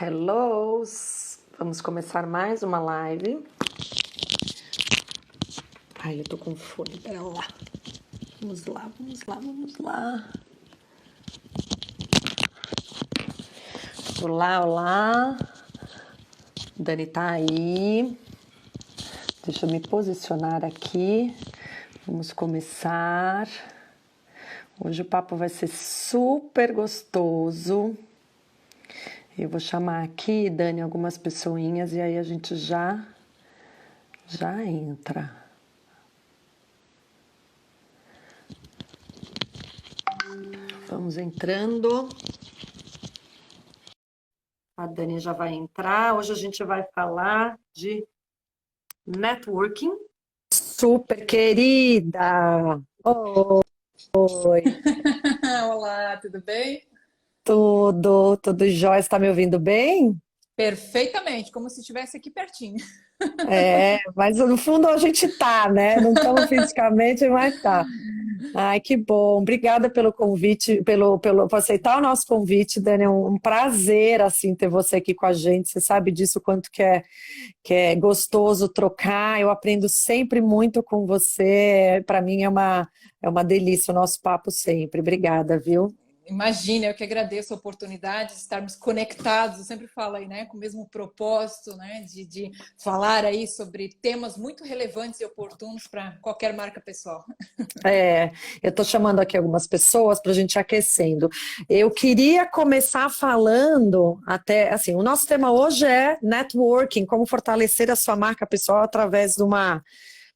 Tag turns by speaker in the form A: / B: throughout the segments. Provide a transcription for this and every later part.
A: Hello! Vamos começar mais uma live. Ai, eu tô com fome, pera lá. Vamos lá, vamos lá, vamos lá. Olá, olá. Dani tá aí. Deixa eu me posicionar aqui. Vamos começar. Hoje o papo vai ser super gostoso. Eu vou chamar aqui, Dani, algumas pessoinhas e aí a gente já entra. Vamos entrando. A Dani já vai entrar. Hoje a gente vai falar de networking. Super querida! Oi!
B: Olá, tudo bem?
A: Tudo jóia. Você tá me ouvindo bem?
B: Perfeitamente, como se estivesse aqui pertinho.
A: É, mas no fundo a gente tá, né? Não estamos fisicamente, mas tá. Ai, que bom. Obrigada pelo convite, por aceitar o nosso convite, Dani. É um prazer, assim, ter você aqui com a gente. Você sabe disso, o quanto que é gostoso trocar. Eu aprendo sempre muito com você. Para mim é uma delícia o nosso papo sempre. Obrigada, viu?
B: Imagina, eu que agradeço a oportunidade de estarmos conectados. Eu sempre falo aí, né, com o mesmo propósito, né, de falar aí sobre temas muito relevantes e oportunos para qualquer marca pessoal.
A: É, eu estou chamando aqui algumas pessoas para a gente ir aquecendo. Eu queria começar falando, até assim, o nosso tema hoje é networking, como fortalecer a sua marca pessoal através de uma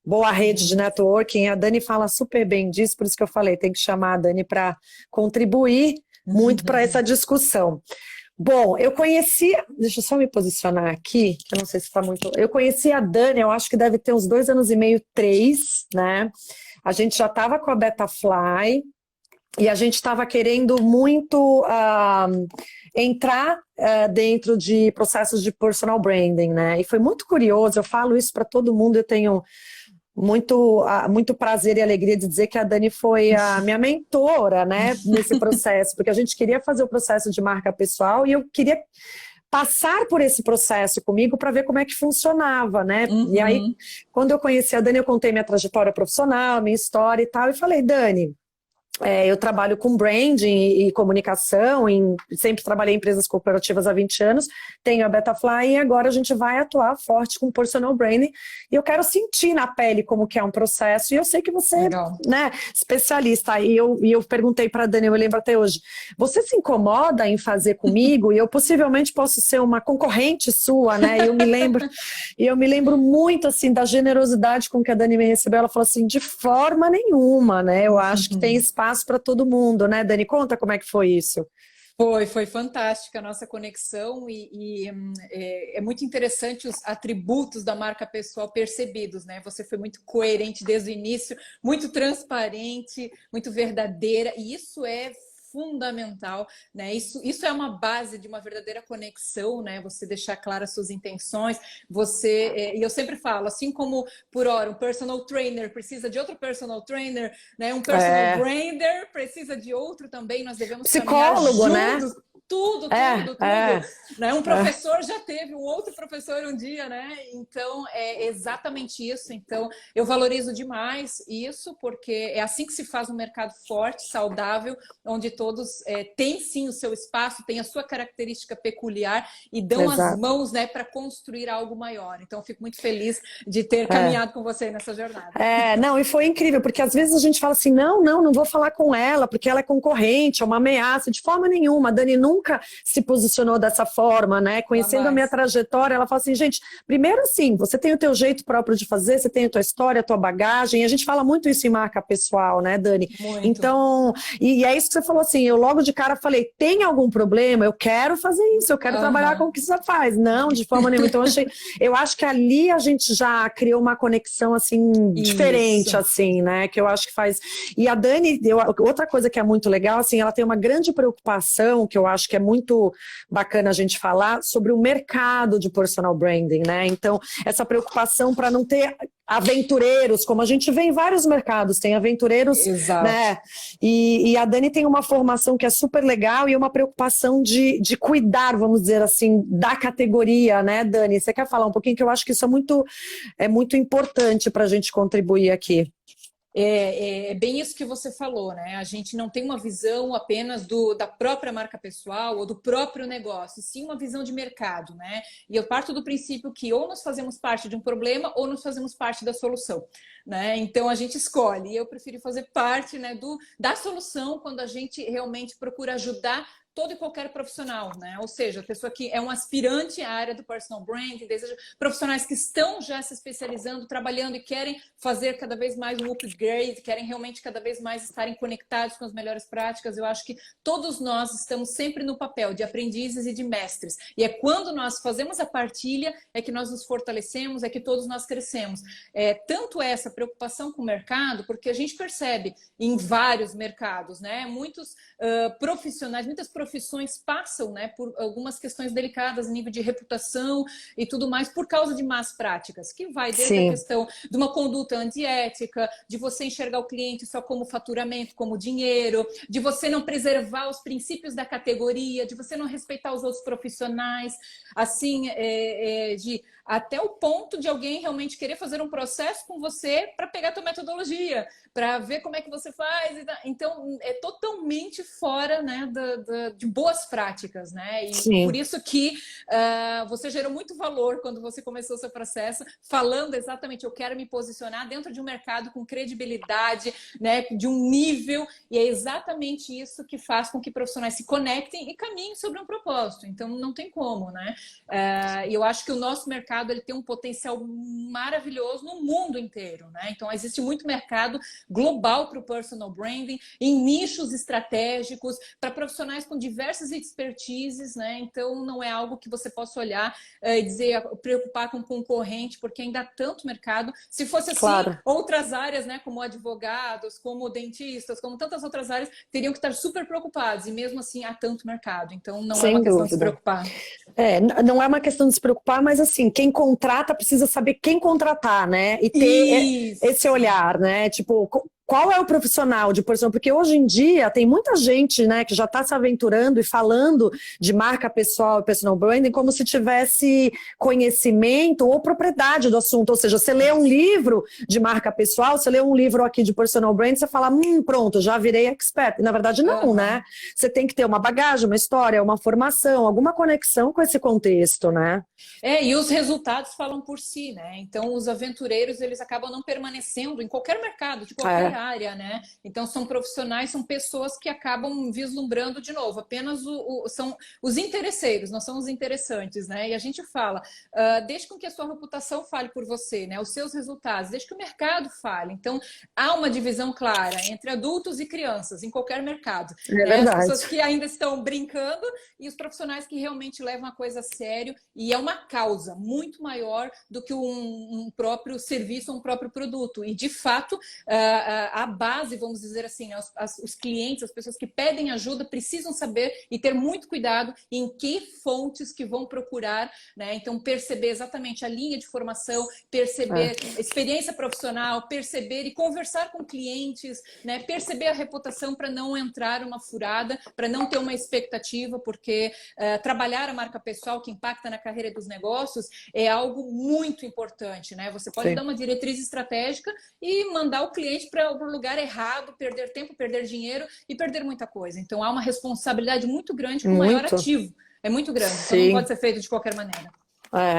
A: boa rede de networking. A Dani fala super bem disso, por isso que eu falei, tem que chamar a Dani para contribuir muito para essa discussão. Bom, deixa eu só me posicionar aqui, que eu não sei se está muito. Eu conheci a Dani, eu acho que deve ter uns 2 anos e meio, 3, né? A gente já estava com a Betafly e a gente estava querendo muito entrar dentro de processos de personal branding, né? E foi muito curioso, eu falo isso para todo mundo, eu tenho muito prazer e alegria de dizer que a Dani foi a minha mentora, né, nesse processo, porque a gente queria fazer o processo de marca pessoal e eu queria passar por esse processo comigo para ver como é que funcionava, né? E aí,
B: Uhum.
A: quando eu conheci a Dani, eu contei minha trajetória profissional, minha história e tal, e falei, Dani, eu trabalho com branding e comunicação, sempre trabalhei em empresas corporativas há 20 anos, tenho a Betafly e agora a gente vai atuar forte com personal branding e eu quero sentir na pele como que é um processo e eu sei que você,
B: Legal.
A: né, especialista, e eu perguntei para a Dani, eu lembro até hoje, você se incomoda em fazer comigo? E eu possivelmente posso ser uma concorrente sua, né, e eu me lembro muito, assim, da generosidade com que a Dani me recebeu, ela falou assim, de forma nenhuma, né, eu acho que tem espaço para todo mundo, né, Dani? Conta como é que foi isso.
B: Foi fantástica a nossa conexão é muito interessante os atributos da marca pessoal percebidos, né? Você foi muito coerente desde o início, muito transparente, muito verdadeira, e isso é fundamental, né? Isso é uma base de uma verdadeira conexão, né? Você deixar claras suas intenções, e eu sempre falo, assim como por hora um personal trainer precisa de outro personal trainer, né? Um personal
A: É,
B: brander precisa de outro também, nós devemos caminhar
A: psicólogo, né?
B: juntos. Tudo,
A: É,
B: tudo, tudo.
A: é,
B: Né? Um
A: é.
B: professor já teve um outro professor um dia, né? Então é exatamente isso. Então eu valorizo demais isso, porque é assim que se faz um mercado forte, saudável, onde todos têm sim o seu espaço, têm a sua característica peculiar e dão as
A: Exato.
B: mãos, né, para construir algo maior. Então eu fico muito feliz de ter
A: É.
B: caminhado com você nessa jornada.
A: Não, e foi incrível, porque às vezes a gente fala assim, não vou falar com ela, porque ela é concorrente, é uma ameaça, de forma nenhuma, a Dani nunca se posicionou dessa forma, né, conhecendo a minha
B: Jamais.
A: trajetória, ela fala assim, gente, primeiro assim, você tem o teu jeito próprio de fazer, você tem a tua história, a tua bagagem, e a gente fala muito isso em marca pessoal, né, Dani?
B: Muito.
A: Então, e é isso que você falou assim, eu logo de cara falei, tem algum problema? Eu quero fazer isso, eu quero trabalhar com
B: Uhum.
A: o que você faz. Não, de forma nenhuma. Então, eu acho que ali a gente já criou uma conexão, assim, diferente,
B: Isso.
A: assim, né? Que eu acho que faz. E a Dani, outra coisa que é muito legal, assim, ela tem uma grande preocupação, que eu acho acho que é muito bacana a gente falar sobre o mercado de personal branding, né? Então, essa preocupação para não ter aventureiros, como a gente vê em vários mercados, tem aventureiros,
B: Exato.
A: né? E a Dani tem uma formação que é super legal e uma preocupação de cuidar, vamos dizer assim, da categoria, né, Dani? Você quer falar um pouquinho? Que eu acho que isso é muito importante para a gente contribuir aqui.
B: É bem isso que você falou, né? A gente não tem uma visão apenas da própria marca pessoal ou do próprio negócio, sim uma visão de mercado, né? E eu parto do princípio que ou nós fazemos parte de um problema ou nós fazemos parte da solução, né? Então a gente escolhe. E eu prefiro fazer parte, né, da solução quando a gente realmente procura ajudar todo e qualquer profissional, né? Ou seja, a pessoa que é um aspirante à área do personal branding, deseja profissionais que estão já se especializando, trabalhando e querem fazer cada vez mais um upgrade, querem realmente cada vez mais estarem conectados com as melhores práticas. Eu acho que todos nós estamos sempre no papel de aprendizes e de mestres. E é quando nós fazemos a partilha é que nós nos fortalecemos, é que todos nós crescemos. Tanto essa preocupação com o mercado, porque a gente percebe em vários mercados, né? Muitos profissionais, muitas profissões passam, né, por algumas questões delicadas em nível de reputação e tudo mais por causa de más práticas, que vai desde
A: Sim.
B: a questão de uma conduta antiética, de você enxergar o cliente só como faturamento, como dinheiro, de você não preservar os princípios da categoria, de você não respeitar os outros profissionais, assim, até o ponto de alguém realmente querer fazer um processo com você para pegar a tua metodologia, para ver como é que você faz. Então, é totalmente fora, né, de boas práticas, né? E
A: Sim.
B: por isso que você gerou muito valor quando você começou o seu processo, falando exatamente, eu quero me posicionar dentro de um mercado com credibilidade, né, de um nível, e é exatamente isso que faz com que profissionais se conectem e caminhem sobre um propósito. Então, não tem como, né? E eu acho que o nosso mercado ele tem um potencial maravilhoso no mundo inteiro, né? Então, existe muito mercado global para o personal branding, em nichos estratégicos, para profissionais com diversas expertises, né? Então, não é algo que você possa olhar e dizer, preocupar com o concorrente, porque ainda há tanto mercado. Se fosse assim,
A: Claro.
B: outras áreas, né, como advogados, como dentistas, como tantas outras áreas, teriam que estar super preocupados, e mesmo assim há tanto mercado. Então, não é
A: Sem
B: uma questão de se
A: dúvida.
B: preocupar.
A: Não é uma questão de se preocupar, mas assim, quem contrata precisa saber quem contratar, né? E ter esse
B: Isso!
A: olhar, né? Tipo, qual é o profissional de posição? Porque hoje em dia tem muita gente, né, que já está se aventurando e falando de marca pessoal e personal branding como se tivesse conhecimento ou propriedade do assunto. Ou seja, você lê um livro de marca pessoal, você lê um livro aqui de personal branding, você fala, pronto, já virei expert. E, na verdade, não, né? Você tem que ter uma bagagem, uma história, uma formação, alguma conexão com esse contexto, né?
B: E os resultados falam por si, né? Então, os aventureiros, eles acabam não permanecendo em qualquer mercado, de qualquer área, né? Então, são profissionais, são pessoas que acabam vislumbrando, de novo, apenas são os interesseiros, não são os interessantes, né? E a gente fala, deixe com que a sua reputação fale por você, né? Os seus resultados, deixe que o mercado fale. Então, há uma divisão clara entre adultos e crianças, em qualquer mercado.
A: É
B: né?
A: verdade.
B: As pessoas que ainda estão brincando e os profissionais que realmente levam a coisa a sério, e é uma causa muito maior do que um próprio serviço, um próprio produto. E, de fato, a base, vamos dizer assim, né? Os clientes, as pessoas que pedem ajuda, precisam saber e ter muito cuidado em que fontes que vão procurar, né? Então, perceber exatamente a linha de formação, perceber a experiência profissional, perceber e conversar com clientes, né? Perceber a reputação para não entrar uma furada, para não ter uma expectativa, porque trabalhar a marca pessoal que impacta na carreira dos negócios é algo muito importante, né? Você pode dar uma diretriz estratégica e mandar o cliente para o lugar errado, perder tempo, perder dinheiro e perder muita coisa. Então, há uma responsabilidade muito grande com o maior ativo. É muito grande, então não pode ser feito de qualquer maneira.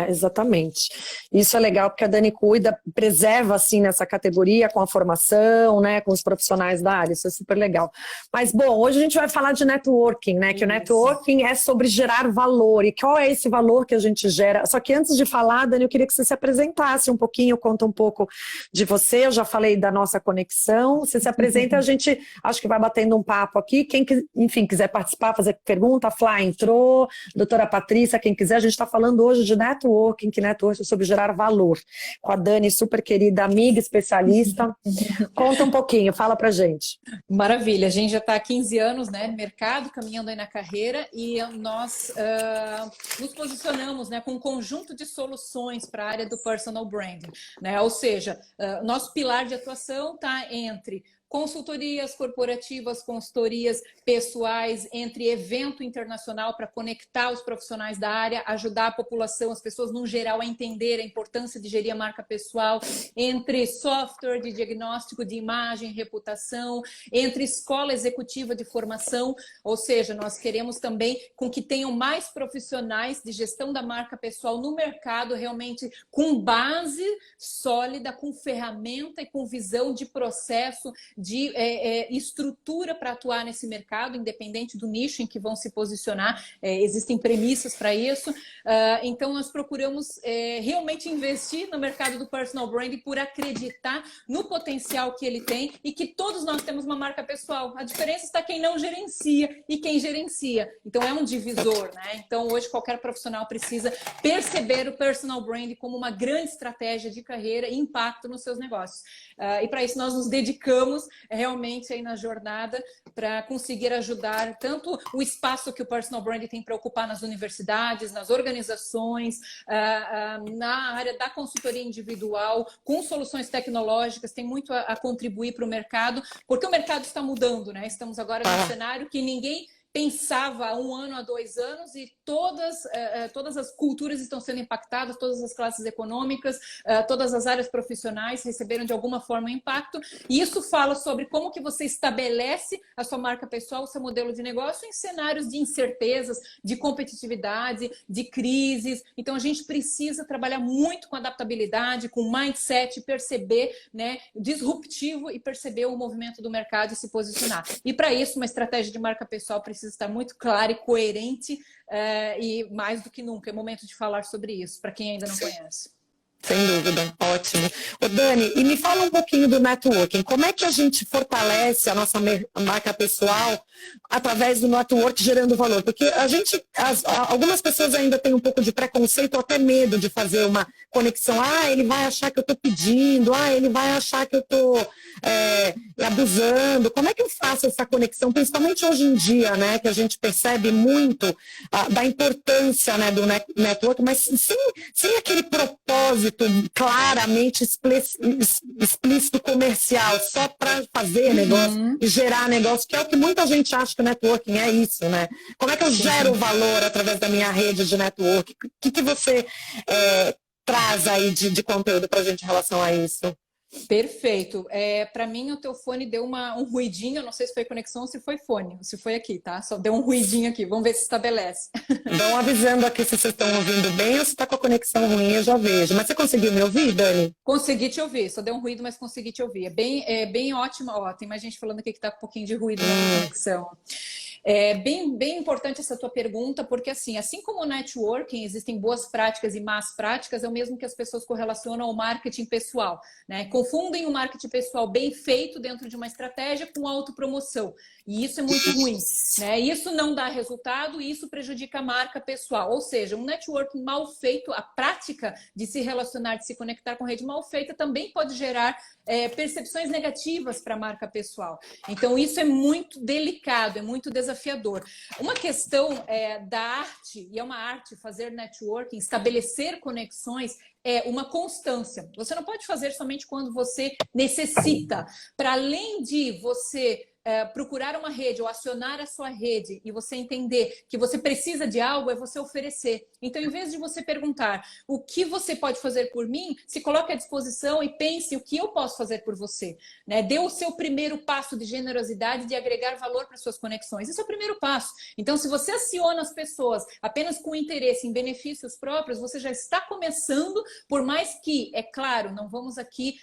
A: Exatamente. Isso é legal porque a Dani cuida, preserva assim nessa categoria com a formação, né, com os profissionais da área, isso é super legal. Mas bom, hoje a gente vai falar de networking, né, que o networking é sobre gerar valor, e qual é esse valor que a gente gera? Só que antes de falar, Dani, eu queria que você se apresentasse um pouquinho, conta um pouco de você, eu já falei da nossa conexão, você se apresenta, a gente acho que vai batendo um papo aqui, quem, enfim, quiser participar, fazer pergunta, a Flá entrou, doutora Patrícia, quem quiser, a gente está falando hoje de networking, que networking é sobre gerar valor. Com a Dani, super querida amiga, especialista. Conta um pouquinho, fala pra gente.
B: Maravilha, a gente já está há 15 anos, né, no mercado, caminhando aí na carreira, e nós nos posicionamos, né, com um conjunto de soluções para a área do personal branding, né? Ou seja, nosso pilar de atuação está entre consultorias corporativas, consultorias pessoais, entre evento internacional para conectar os profissionais da área, ajudar a população, as pessoas no geral a entender a importância de gerir a marca pessoal, entre software de diagnóstico de imagem, reputação, entre escola executiva de formação, ou seja, nós queremos também com que tenham mais profissionais de gestão da marca pessoal no mercado, realmente com base sólida, com ferramenta e com visão de processo, de estrutura para atuar nesse mercado, independente do nicho em que vão se posicionar, existem premissas para isso. Então, nós procuramos realmente investir no mercado do personal branding por acreditar no potencial que ele tem e que todos nós temos uma marca pessoal. A diferença está quem não gerencia e quem gerencia. Então, é um divisor, né? Então, hoje, qualquer profissional precisa perceber o personal branding como uma grande estratégia de carreira e impacto nos seus negócios. E para isso, nós nos dedicamos realmente aí na jornada para conseguir ajudar tanto o espaço que o personal branding tem para ocupar nas universidades, nas organizações, na área da consultoria individual, com soluções tecnológicas, tem muito a contribuir para o mercado, porque o mercado está mudando, né? Estamos agora num cenário que ninguém pensava há 1 ano, há 2 anos, e todas as culturas estão sendo impactadas, todas as classes econômicas, todas as áreas profissionais receberam de alguma forma um impacto, e isso fala sobre como que você estabelece a sua marca pessoal, o seu modelo de negócio em cenários de incertezas, de competitividade, de crises. Então a gente precisa trabalhar muito com adaptabilidade, com mindset, perceber, né, disruptivo e perceber o movimento do mercado e se posicionar. E para isso, uma estratégia de marca pessoal precisa estar muito clara e coerente, e mais do que nunca é momento de falar sobre isso, para quem ainda não conhece.
A: Sem dúvida, ótimo. Ô Dani, e me fala um pouquinho do networking. Como é que a gente fortalece a nossa marca pessoal através do network gerando valor? Porque algumas pessoas ainda têm um pouco de preconceito ou até medo de fazer uma conexão. Ele vai achar que eu estou pedindo, ele vai achar que eu estou abusando. Como é que eu faço essa conexão, principalmente hoje em dia, né, que a gente percebe muito da importância, né, do network, mas sem aquele propósito claramente explícito comercial, só para fazer negócio e gerar negócio, que é o que muita gente acha que o networking é isso, né? Como é que eu gero valor através da minha rede de network? O que você traz aí de conteúdo para a gente em relação a isso?
B: Perfeito. Para mim, o teu fone deu um ruidinho, eu não sei se foi conexão ou se foi fone, ou se foi aqui, tá? Só deu um ruidinho aqui, vamos ver se estabelece.
A: Vão avisando aqui se vocês estão ouvindo bem ou se está com a conexão ruim, eu já vejo. Mas você conseguiu me ouvir, Dani?
B: Consegui te ouvir, só deu um ruído, mas consegui te ouvir. É bem ótimo. Ó, tem mais gente falando aqui que está com um pouquinho de ruído na conexão. É bem importante essa tua pergunta, porque assim como o networking, existem boas práticas e más práticas, é o mesmo que as pessoas correlacionam ao marketing pessoal, né? Confundem o marketing pessoal bem feito dentro de uma estratégia com autopromoção. E isso é muito ruim, né? Isso não dá resultado e isso prejudica a marca pessoal. Ou seja, um networking mal feito, a prática de se relacionar, de se conectar com rede mal feita também pode gerar percepções negativas para a marca pessoal. Então, isso é muito delicado, é muito desafiador. Uma questão da arte, e é uma arte fazer networking, estabelecer conexões, é uma constância. Você não pode fazer somente quando você necessita. Para além de você procurar uma rede ou acionar a sua rede e você entender que você precisa de algo, é você oferecer. Então, em vez de você perguntar o que você pode fazer por mim, se coloque à disposição e pense o que eu posso fazer por você, né? Dê o seu primeiro passo de generosidade, de agregar valor para suas conexões. Esse é o primeiro passo. Então, se você aciona as pessoas apenas com interesse em benefícios próprios, você já está começando, por mais que, é claro, não vamos aqui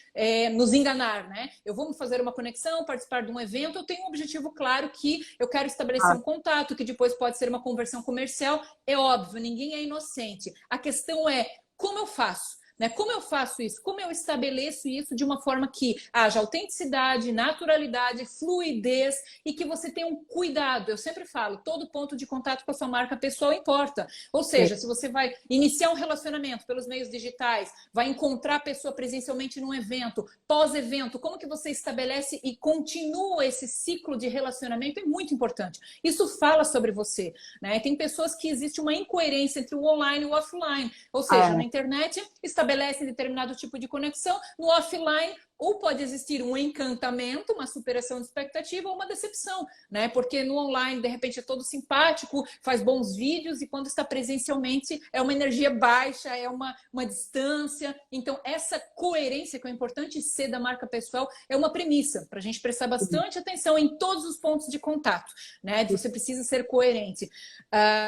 B: nos enganar, né? Eu vou fazer uma conexão, participar de um evento, eu tenho um objetivo claro que eu quero estabelecer um contato, que depois pode ser uma conversão comercial. É óbvio, ninguém é inocente. A questão é como eu faço né? Como eu faço isso? Como eu estabeleço isso de uma forma que haja autenticidade, naturalidade, fluidez e que você tenha um cuidado. Eu sempre falo, todo ponto de contato com a sua marca pessoal importa. Ou seja, se você vai iniciar um relacionamento pelos meios digitais, vai encontrar a pessoa presencialmente num evento, pós-evento, como que você estabelece e continua esse ciclo de relacionamento é muito importante. Isso fala sobre você, né? Tem pessoas que existe uma incoerência entre o online e o offline. Ou seja, na internet estabelecem determinado tipo de conexão, no offline ou pode existir um encantamento, uma superação de expectativa ou uma decepção, né? Porque no online, de repente, é todo simpático, faz bons vídeos e quando está presencialmente é uma energia baixa, é uma distância. Então, essa coerência que é importante ser da marca pessoal é uma premissa para a gente prestar bastante atenção em todos os pontos de contato, né? Você precisa ser coerente.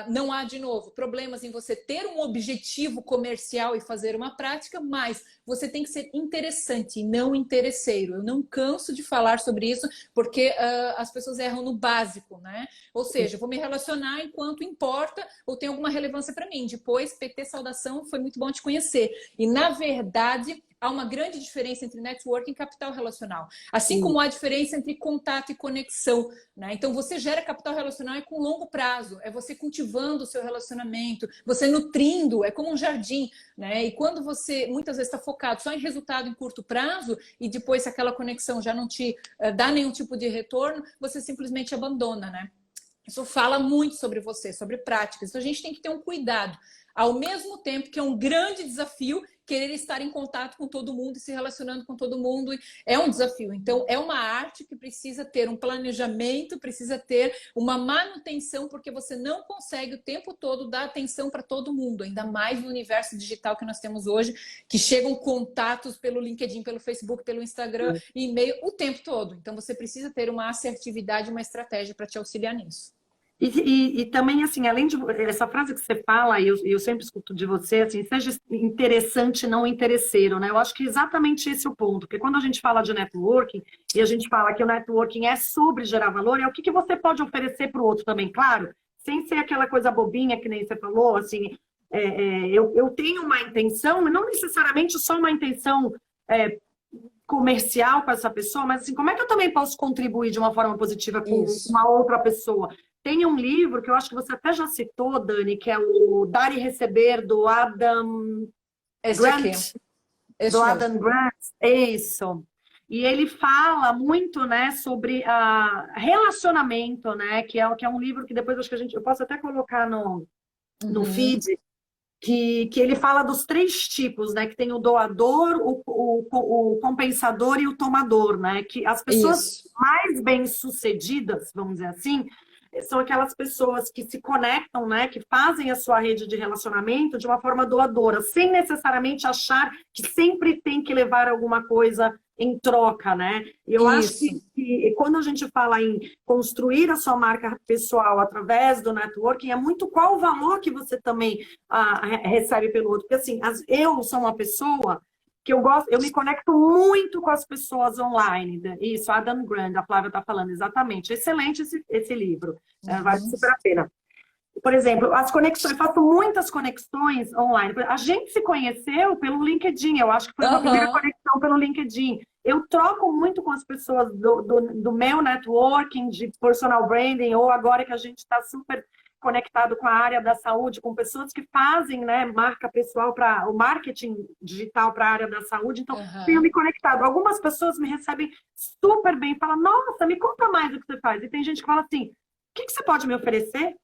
B: Não há, de novo, problemas em você ter um objetivo comercial e fazer uma prática, mas você tem que ser interessante e não interesseiro. Eu não canso de falar sobre isso porque as pessoas erram no básico, né? Ou seja, eu vou me relacionar enquanto importa ou tem alguma relevância para mim. Depois, PT, saudação, foi muito bom te conhecer. E, na verdade, há uma grande diferença entre networking e capital relacional. Assim como há diferença entre contato e conexão, né? Então, você gera capital relacional é com longo prazo, é você cultivando o seu relacionamento, você nutrindo, é como um jardim, né? E quando você, muitas vezes, está focado só em resultado em curto prazo e depois, se aquela conexão já não te dá nenhum tipo de retorno, você simplesmente abandona, né? Isso fala muito sobre você, sobre práticas. Então, a gente tem que ter um cuidado. Ao mesmo tempo que é um grande desafio querer estar em contato com todo mundo e se relacionando com todo mundo, é um desafio. Então, é uma arte que precisa ter um planejamento, precisa ter uma manutenção, porque você não consegue o tempo todo dar atenção para todo mundo, ainda mais no universo digital que nós temos hoje, que chegam contatos pelo LinkedIn, pelo Facebook, pelo Instagram, e-mail, o tempo todo. Então, você precisa ter uma assertividade, uma estratégia para te auxiliar nisso.
C: E também, assim, além de essa frase que você fala, e eu sempre escuto de você, assim, seja interessante, não interesseiro, né? Eu acho que exatamente esse é o ponto, porque quando a gente fala de networking, e a gente fala que o networking é sobre gerar valor, é o que você pode oferecer para o outro também, claro, sem ser aquela coisa bobinha que nem você falou, assim, eu tenho uma intenção, e não necessariamente só uma intenção comercial com essa pessoa, mas assim, como é que eu também posso contribuir de uma forma positiva com uma outra pessoa? Tem um livro que eu acho que você até já citou, Dani, que é o Dar e Receber, do Adam Grant. Do Adam Grant, isso. E ele fala muito, né, sobre relacionamento, né, que é um livro que depois acho que eu posso até colocar no feed, que ele fala dos 3 tipos, né, que tem o doador, o compensador e o tomador, né, que as pessoas mais bem-sucedidas, vamos dizer assim, são aquelas pessoas que se conectam, né, que fazem a sua rede de relacionamento de uma forma doadora, sem necessariamente achar que sempre tem que levar alguma coisa em troca, né? E eu acho que quando a gente fala em construir a sua marca pessoal através do networking, é muito qual o valor que você também recebe pelo outro. Porque assim, eu sou uma pessoa que eu me conecto muito com as pessoas online. Isso, Adam Grant, a Flávia está falando, exatamente. Excelente esse livro, vale super a pena. Por exemplo, as conexões, eu faço muitas conexões online. A gente se conheceu pelo LinkedIn, eu acho que foi uma primeira conexão pelo LinkedIn. Eu troco muito com as pessoas do meu networking, de personal branding, ou agora que a gente está super conectado com a área da saúde, com pessoas que fazem, né, marca pessoal para o marketing digital para a área da saúde. Então, tenho me conectado. Algumas pessoas me recebem super bem, falam, nossa, me conta mais do que você faz. E tem gente que fala assim, o que você pode me oferecer?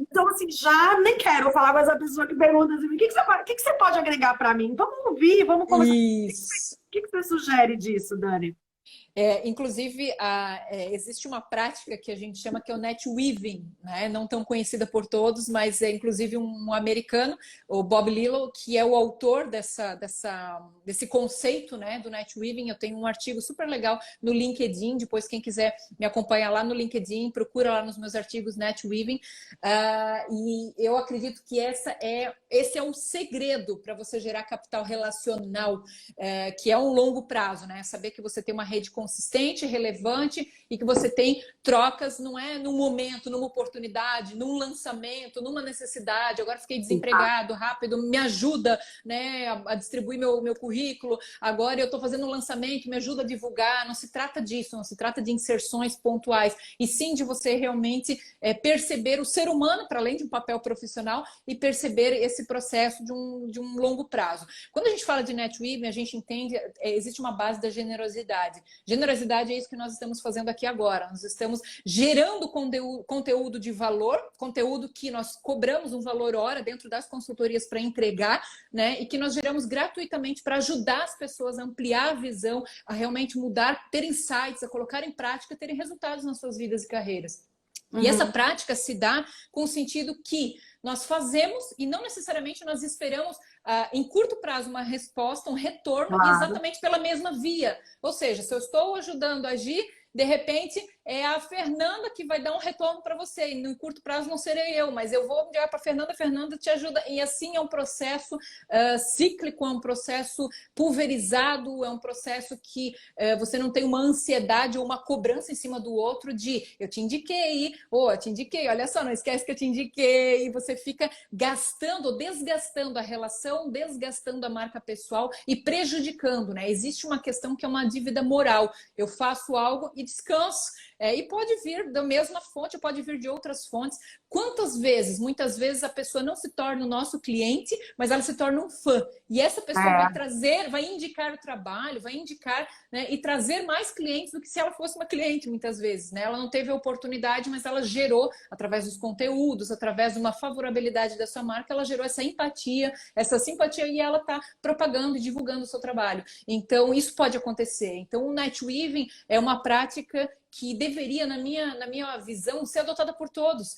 C: Então, assim, já nem quero falar com essa pessoa que pergunta assim, o que você pode agregar para mim? Vamos ouvir, vamos conversar. O que você sugere disso, Dani?
B: Inclusive, existe uma prática que a gente chama que é o net weaving, né? Não tão conhecida por todos, mas é inclusive um americano, o Bob Lillow, que é o autor desse conceito, né, do net weaving. Eu tenho um artigo super legal no LinkedIn, depois quem quiser me acompanhar lá no LinkedIn, procura lá nos meus artigos net weaving. E eu acredito que esse é um segredo para você gerar capital relacional, que é um longo prazo, né? Saber que você tem uma rede consistente, relevante e que você tem trocas, não é num momento, numa oportunidade, num lançamento, numa necessidade. Agora fiquei desempregado, rápido, me ajuda, né, a distribuir meu currículo. Agora eu estou fazendo um lançamento, me ajuda a divulgar. Não se trata disso, não se trata de inserções pontuais, e sim de você realmente perceber o ser humano para além de um papel profissional e perceber esse processo de um longo prazo. Quando a gente fala de netweaving, a gente entende, existe uma base da generosidade. Generosidade é isso que nós estamos fazendo aqui agora. Nós estamos gerando conteúdo de valor, conteúdo que nós cobramos um valor hora dentro das consultorias para entregar, né? E que nós geramos gratuitamente para ajudar as pessoas a ampliar a visão, a realmente mudar, ter insights, a colocar em prática, terem resultados nas suas vidas e carreiras. E essa prática se dá com o sentido que nós fazemos e não necessariamente nós esperamos em curto prazo uma resposta, um retorno, exatamente pela mesma via. Ou seja, se eu estou ajudando a agir, de repente é a Fernanda que vai dar um retorno para você, e no curto prazo não serei eu, mas eu vou ligar para a Fernanda te ajuda, e assim é um processo cíclico, é um processo pulverizado, é um processo que você não tem uma ansiedade ou uma cobrança em cima do outro de eu te indiquei, eu te indiquei, olha só, não esquece que eu te indiquei, e você fica gastando, desgastando a relação, desgastando a marca pessoal e prejudicando, né? Existe uma questão que é uma dívida moral, eu faço algo e descanso. E pode vir da mesma fonte, pode vir de outras fontes. Quantas vezes, muitas vezes, a pessoa não se torna o nosso cliente, mas ela se torna um fã. E essa pessoa vai trazer, vai indicar o trabalho, vai indicar, né, e trazer mais clientes do que se ela fosse uma cliente, muitas vezes, né? Ela não teve a oportunidade, mas ela gerou, através dos conteúdos, através de uma favorabilidade da sua marca, ela gerou essa empatia, essa simpatia, e ela está propagando e divulgando o seu trabalho. Então, isso pode acontecer. Então, o netweaving é uma prática que deveria, na minha visão, ser adotada por todos.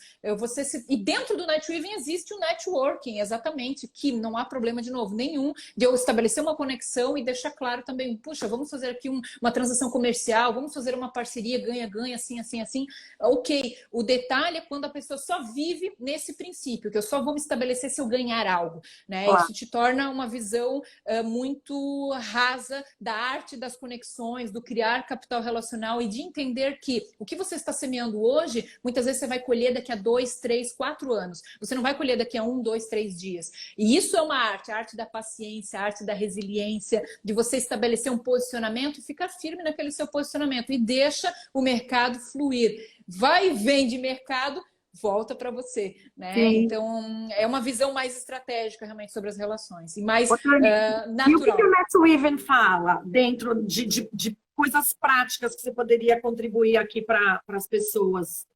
B: E dentro do netweaving existe o networking, exatamente, que não há problema, de novo, nenhum de eu estabelecer uma conexão e deixar claro também, puxa, vamos fazer aqui uma transação comercial, vamos fazer uma parceria, ganha-ganha, assim, assim, assim. Ok, o detalhe é quando a pessoa só vive nesse princípio, que eu só vou me estabelecer se eu ganhar algo, né? Isso te torna uma visão muito rasa da arte das conexões, do criar capital relacional e de entender que o que você está semeando hoje, muitas vezes você vai colher daqui a 2, 3, 4 anos. Você não vai colher daqui a 1, 2, 3 dias. E isso é uma arte, a arte da paciência, a arte da resiliência, de você estabelecer um posicionamento e ficar firme naquele seu posicionamento. E deixa o mercado fluir. Vai e vem de mercado, volta para você, né? Então, é uma visão mais estratégica realmente sobre as relações e mais natural.
C: E o que o netweaving fala dentro de coisas práticas que você poderia contribuir aqui para as pessoas?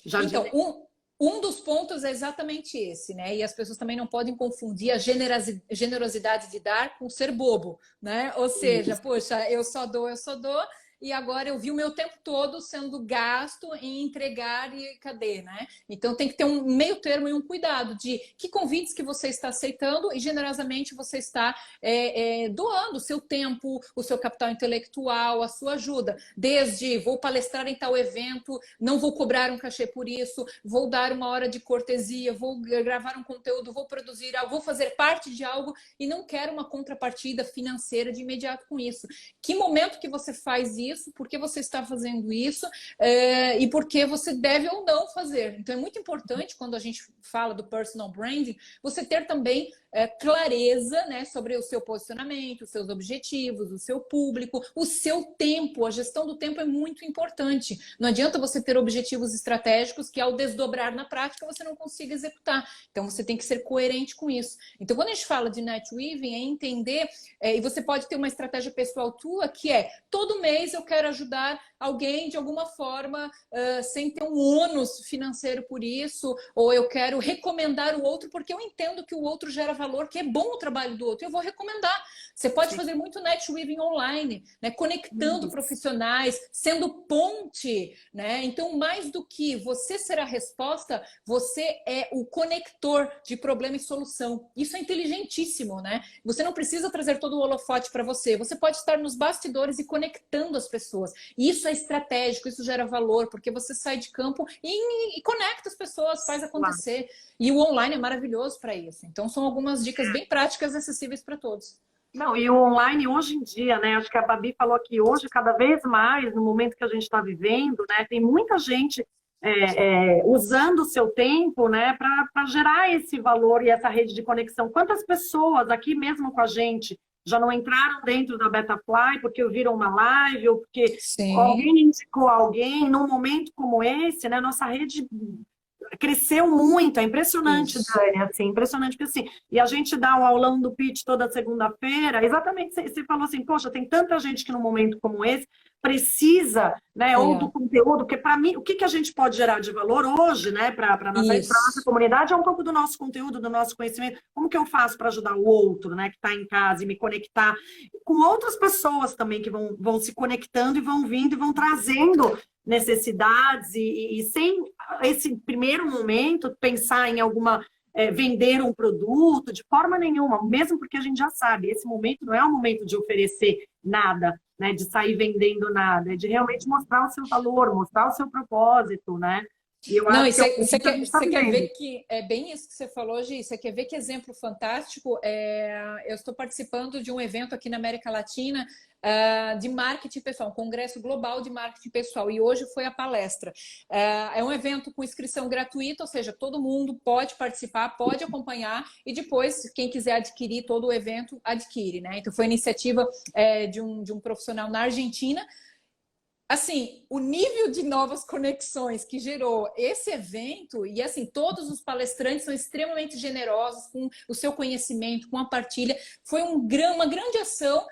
B: Então, um dos pontos é exatamente esse, né? E as pessoas também não podem confundir a generosidade de dar com ser bobo, né? Ou seja, poxa, eu só dou, e agora eu vi o meu tempo todo sendo gasto em entregar e cadê, né? Então tem que ter um meio termo e um cuidado de que convites que você está aceitando e generosamente você está doando o seu tempo, o seu capital intelectual, a sua ajuda. Desde vou palestrar em tal evento, não vou cobrar um cachê por isso, vou dar uma hora de cortesia, vou gravar um conteúdo, vou produzir algo, vou fazer parte de algo e não quero uma contrapartida financeira de imediato com isso. Que momento que você faz isso? Por que você está fazendo isso e por que você deve ou não fazer. Então é muito importante quando a gente fala do personal branding, você ter também clareza, né, sobre o seu posicionamento, os seus objetivos, o seu público, o seu tempo. A gestão do tempo é muito importante. Não adianta você ter objetivos estratégicos que ao desdobrar na prática você não consiga executar. Então você tem que ser coerente com isso. Então quando a gente fala de netweaving é entender, e você pode ter uma estratégia pessoal tua que é todo mês eu quero ajudar alguém de alguma forma sem ter um ônus financeiro por isso, ou eu quero recomendar o outro porque eu entendo que o outro gera valor, que é bom o trabalho do outro, eu vou recomendar. Você pode fazer muito netweaving online, né? Conectando profissionais, sendo ponte, né? Então, mais do que você ser a resposta, você é o conector de problema e solução. Isso é inteligentíssimo, né? Você não precisa trazer todo o holofote para você, você pode estar nos bastidores e conectando as pessoas. E isso é estratégico, isso gera valor, porque você sai de campo e conecta as pessoas, faz acontecer. E o online é maravilhoso para isso. Então, são algumas dicas bem práticas e acessíveis para todos.
C: Não, e o online hoje em dia, né? Acho que a Babi falou que hoje, cada vez mais, no momento que a gente está vivendo, né, tem muita gente usando o seu tempo, né, para gerar esse valor e essa rede de conexão. Quantas pessoas aqui mesmo com a gente já não entraram dentro da Betafly porque viram uma live ou porque
B: Sim,
C: alguém indicou alguém num momento como esse, né? Nossa rede cresceu muito, é impressionante,
B: isso.
C: Dani, assim, impressionante, porque assim, e a gente dá o aulão do pitch toda segunda-feira, exatamente, você falou assim, poxa, tem tanta gente que num momento como esse precisa, né, ou do
B: É,
C: conteúdo, porque para mim, o que que a gente pode gerar de valor hoje, né, para nossa
B: isso.
C: comunidade é um pouco do nosso conteúdo, do nosso conhecimento, como que eu faço para ajudar o outro, né, que está em casa e me conectar com outras pessoas também que vão se conectando e vão vindo e vão trazendo necessidades e sem esse primeiro momento pensar em alguma vender um produto de forma nenhuma, mesmo porque a gente já sabe, esse momento não é um momento de oferecer nada, né, de sair vendendo nada, é de realmente mostrar o seu valor, mostrar o seu propósito, né? E eu
B: Não,
C: acho
B: e
C: que é o que a gente está
B: você quer ver
C: vivendo.
B: que é bem isso que você falou, Gi. Você quer ver que exemplo fantástico? Eu estou participando de um evento aqui na América Latina de marketing pessoal, um congresso global de marketing pessoal, e hoje foi a palestra. É um evento com inscrição gratuita, ou seja, todo mundo pode participar, pode acompanhar, e depois, quem quiser adquirir todo o evento, adquire, né? Então, foi iniciativa de um profissional na Argentina. Assim, o nível de novas conexões que gerou esse evento, e assim, todos os palestrantes são extremamente generosos com o seu conhecimento, com a partilha, foi uma grande ação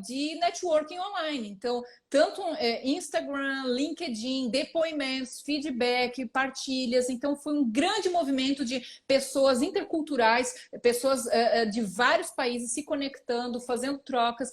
B: de networking online. Então, tanto Instagram, LinkedIn, depoimentos, feedback, partilhas. Então, foi um grande movimento de pessoas interculturais, pessoas de vários países se conectando, fazendo trocas,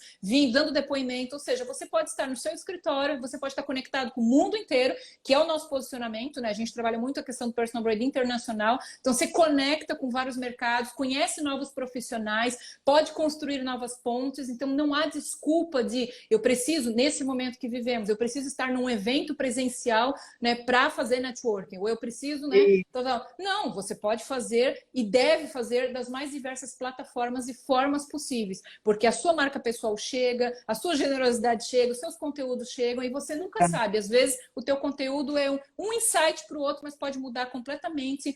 B: dando depoimento. Ou seja, você pode estar no seu escritório, você pode estar conectado com o mundo inteiro, que é o nosso posicionamento, né? A gente trabalha muito a questão do personal branding internacional. Então, você conecta com vários mercados, conhece novos profissionais, pode construir novas pontes. Então, não há desculpa de eu preciso, nesse momento que vivemos, eu preciso estar num evento presencial, né, para fazer networking, ou eu preciso, né? Não, você pode fazer e deve fazer das mais diversas plataformas e formas possíveis, porque a sua marca pessoal chega, a sua generosidade chega, os seus conteúdos chegam e você nunca sabe. Às vezes o teu conteúdo é um insight para o outro, mas pode mudar completamente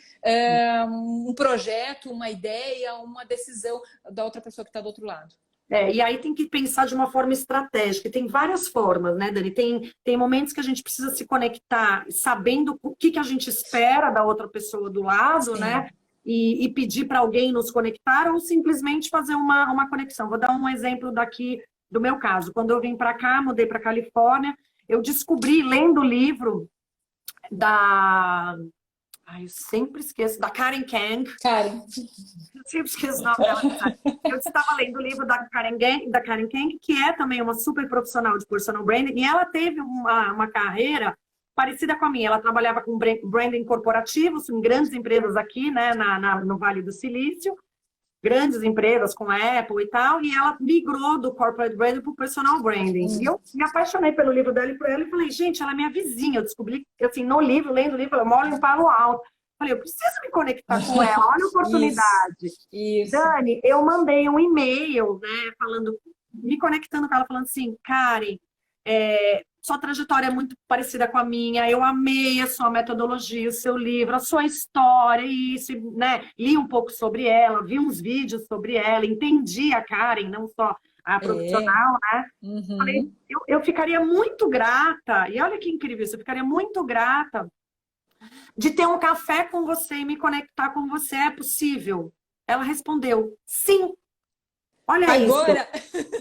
B: um projeto, uma ideia, uma decisão da outra pessoa que está do outro lado.
C: E aí tem que pensar de uma forma estratégica. E tem várias formas, né, Dani? Tem momentos que a gente precisa se conectar sabendo o que a gente espera da outra pessoa do lado, né?
B: Sim.
C: E pedir para alguém nos conectar ou simplesmente fazer uma conexão. Vou dar um exemplo daqui do meu caso. Quando eu vim para cá, mudei para Califórnia, eu descobri, lendo o livro da... Ai, eu sempre esqueço, da Karen Kang.
B: Karen.
C: Eu sempre esqueço o nome dela. Eu estava lendo o livro da Karen Kang, que é também uma super profissional de personal branding, e ela teve uma carreira parecida com a minha. Ela trabalhava com branding corporativo em grandes empresas aqui, né, no Vale do Silício, grandes empresas com Apple e tal, e ela migrou do corporate branding para o personal branding. E eu me apaixonei pelo livro dela e por ela e falei, gente, ela é minha vizinha. Eu descobri, assim, no livro, lendo o livro, eu moro em Palo Alto. Falei, eu preciso me conectar com ela, olha a
B: Isso,
C: oportunidade.
B: isso.
C: Dani, eu mandei um e-mail, né, falando, me conectando com ela, falando assim, Karen, sua trajetória é muito parecida com a minha, eu amei a sua metodologia, o seu livro, a sua história, isso, né, li um pouco sobre ela, vi uns vídeos sobre ela, entendi a Karen, não só a
B: É.
C: profissional, né, falei,
B: Uhum.
C: eu ficaria muito grata, e olha que incrível isso, eu ficaria muito grata de ter um café com você e me conectar com você, é possível? Ela respondeu, sim. Olha isso.
B: Agora,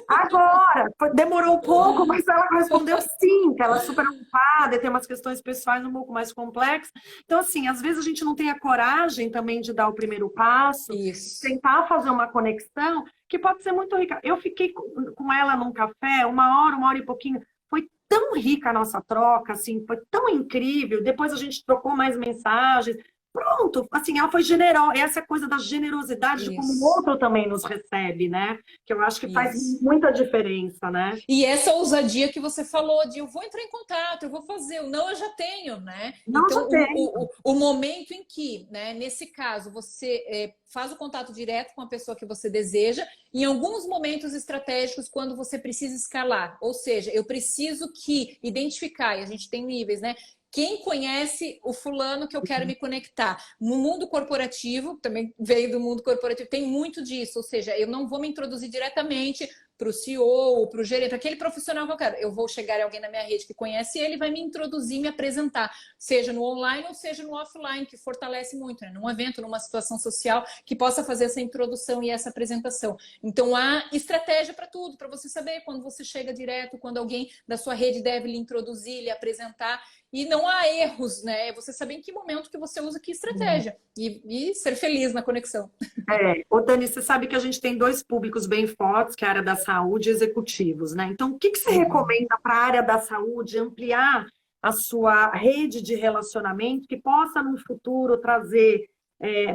C: Agora, demorou um pouco, mas ela respondeu sim, que ela é super ocupada e tem umas questões pessoais um pouco mais complexas. Então, assim, às vezes a gente não tem a coragem também de dar o primeiro passo,
B: isso.
C: tentar fazer uma conexão que pode ser muito rica. Eu fiquei com ela num café, uma hora e pouquinho. Foi tão rica a nossa troca, assim, foi tão incrível. Depois a gente trocou mais mensagens. pronto, assim, ela foi generosa, essa coisa da generosidade de como o
B: Isso,
C: outro também nos recebe, né? Que eu acho que faz
B: isso.
C: muita diferença, né?
B: E essa ousadia que você falou de eu vou entrar em contato, eu vou fazer, o não eu já tenho, né?
C: Não,
B: Então,
C: já tem.
B: o momento em que, né, nesse caso, você faz o contato direto com a pessoa que você deseja, em alguns momentos estratégicos, quando você precisa escalar, ou seja, eu preciso que identificar, e a gente tem níveis, né? Quem conhece o fulano que eu quero me conectar? No mundo corporativo, também veio do mundo corporativo, tem muito disso, ou seja, eu não vou me introduzir diretamente para o CEO, para o gerente, para aquele profissional que eu quero. Eu vou chegar em alguém na minha rede que conhece ele, vai me introduzir, me apresentar, seja no online ou seja no offline, que fortalece muito, né? Num evento, numa situação social, que possa fazer essa introdução e essa apresentação. Então, há estratégia para tudo, para você saber quando você chega direto, quando alguém da sua rede deve lhe introduzir, lhe apresentar. E não há erros, né? É você saber em que momento que você usa que estratégia. E ser feliz na conexão.
C: Ô Dani, você sabe que a gente tem dois públicos bem fortes, que é a área da saúde e executivos, né? Então, o que que você recomenda para a área da saúde ampliar a sua rede de relacionamento que possa, no futuro, trazer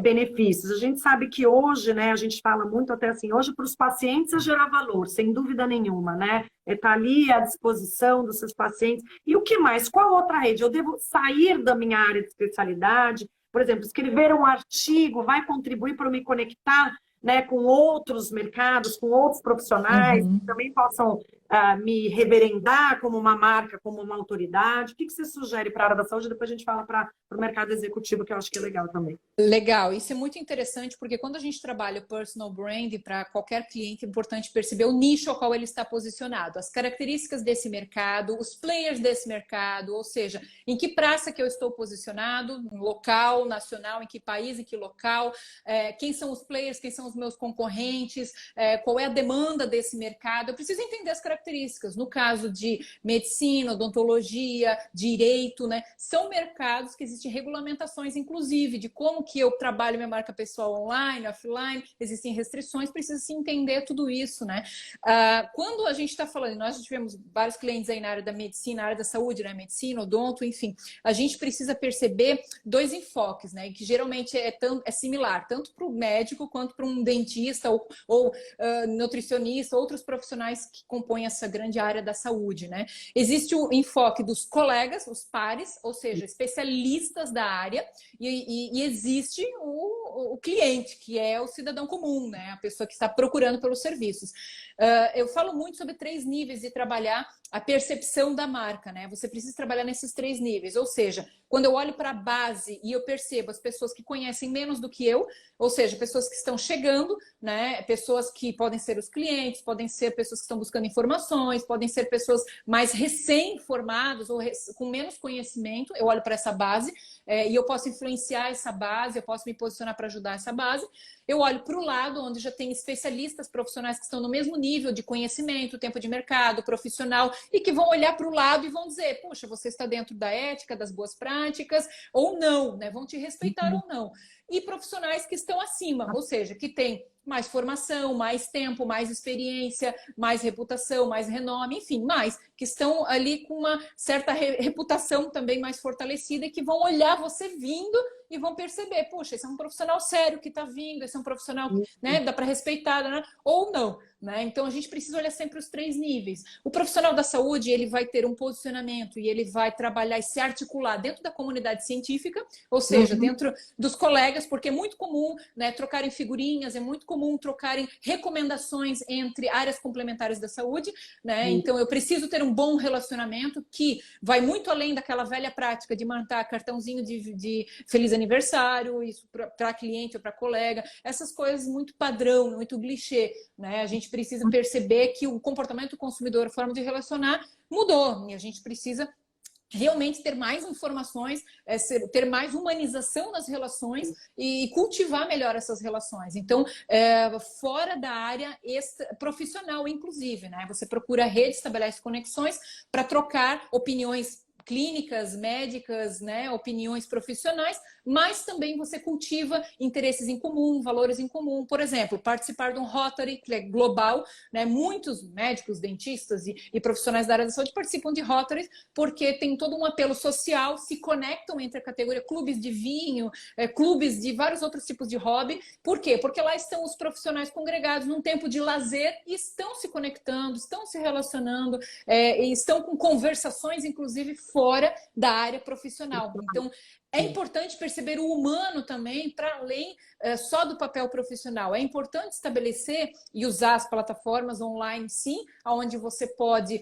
C: benefícios? A gente sabe que hoje, né, a gente fala muito até assim, hoje para os pacientes é gerar valor, sem dúvida nenhuma, né? Está ali à disposição dos seus pacientes. E o que mais? Qual outra rede? Eu devo sair da minha área de especialidade? Por exemplo, escrever um artigo vai contribuir para eu me conectar, né, com outros mercados, com outros profissionais que
B: Uhum.
C: também possam me reverendar como uma marca, como uma autoridade. O que que você sugere para a área da saúde? Depois a gente fala para o mercado executivo, que eu acho que é legal também.
B: Legal, isso é muito interessante porque quando a gente trabalha o personal brand para qualquer cliente, é importante perceber o nicho ao qual ele está posicionado, as características desse mercado, os players desse mercado, ou seja, em que praça que eu estou posicionado, local, nacional, em que país, em que local, quem são os players, quem são os meus concorrentes, qual é a demanda desse mercado. Eu preciso entender as características. No caso de medicina, odontologia, direito, né, são mercados que existem regulamentações, inclusive, de como que eu trabalho minha marca pessoal online, offline, existem restrições, precisa se entender tudo isso, né? Quando a gente está falando, nós já tivemos vários clientes aí na área da medicina, na área da saúde, né? Medicina, odonto, enfim, a gente precisa perceber dois enfoques, né? Que geralmente é similar, tanto para o médico quanto para um dentista ou nutricionista, outros profissionais que compõem essa grande área da saúde, né? Existe o enfoque dos colegas, os pares, ou seja, especialistas da área, e existe o cliente, que é o cidadão comum, né? A pessoa que está procurando pelos serviços. Eu falo muito sobre 3 níveis de trabalhar a percepção da marca, né? Você precisa trabalhar nesses 3 níveis, ou seja, quando eu olho para a base e eu percebo as pessoas que conhecem menos do que eu, ou seja, pessoas que estão chegando, né? Pessoas que podem ser os clientes, podem ser pessoas que estão buscando informações, podem ser pessoas mais recém-formadas ou com menos conhecimento. Eu olho para essa base e eu posso influenciar essa base, eu posso me posicionar para ajudar essa base. Eu olho para o lado, onde já tem especialistas profissionais que estão no mesmo nível de conhecimento, tempo de mercado, profissional, e que vão olhar para o lado e vão dizer, puxa, você está dentro da ética, das boas práticas, ou não, né? Vão te respeitar ou não. E profissionais que estão acima, ou seja, que têm mais formação, mais tempo, mais experiência, mais reputação, mais renome, enfim, mais, que estão ali com uma certa reputação também mais fortalecida e que vão olhar você vindo e vão perceber, puxa, esse é um profissional sério que está vindo, esse é um profissional, né, dá para respeitar, né? Ou não, né? Então a gente precisa olhar sempre os 3 níveis. O profissional da saúde, ele vai ter um posicionamento e ele vai trabalhar e se articular dentro da comunidade científica, ou seja, dentro dos colegas, porque é muito comum, né, trocarem figurinhas, é muito comum trocarem recomendações entre áreas complementares da saúde, né? Então eu preciso ter um bom relacionamento que vai muito além daquela velha prática de mandar cartãozinho de feliz aniversário, isso para cliente ou para colega, essas coisas muito padrão, muito clichê, né? A gente precisa perceber que o comportamento do consumidor, a forma de relacionar, mudou, e a gente precisa realmente ter mais informações, ter mais humanização nas relações e cultivar melhor essas relações. Então, fora da área profissional, inclusive, né? Você procura redes, estabelece conexões para trocar opiniões clínicas, médicas, né, opiniões profissionais, mas também você cultiva interesses em comum, valores em comum. Por exemplo, participar de um Rotary, que é global, né? Muitos médicos, dentistas e profissionais da área da saúde participam de Rotaries porque tem todo um apelo social, se conectam entre a categoria clubes de vinho, clubes de vários outros tipos de hobby. Por quê? Porque lá estão os profissionais congregados num tempo de lazer e estão se conectando, estão se relacionando, e estão com conversações, inclusive, fora da área profissional. Então, é importante perceber o humano também, para além só do papel profissional. É importante estabelecer e usar as plataformas online, sim, onde você pode,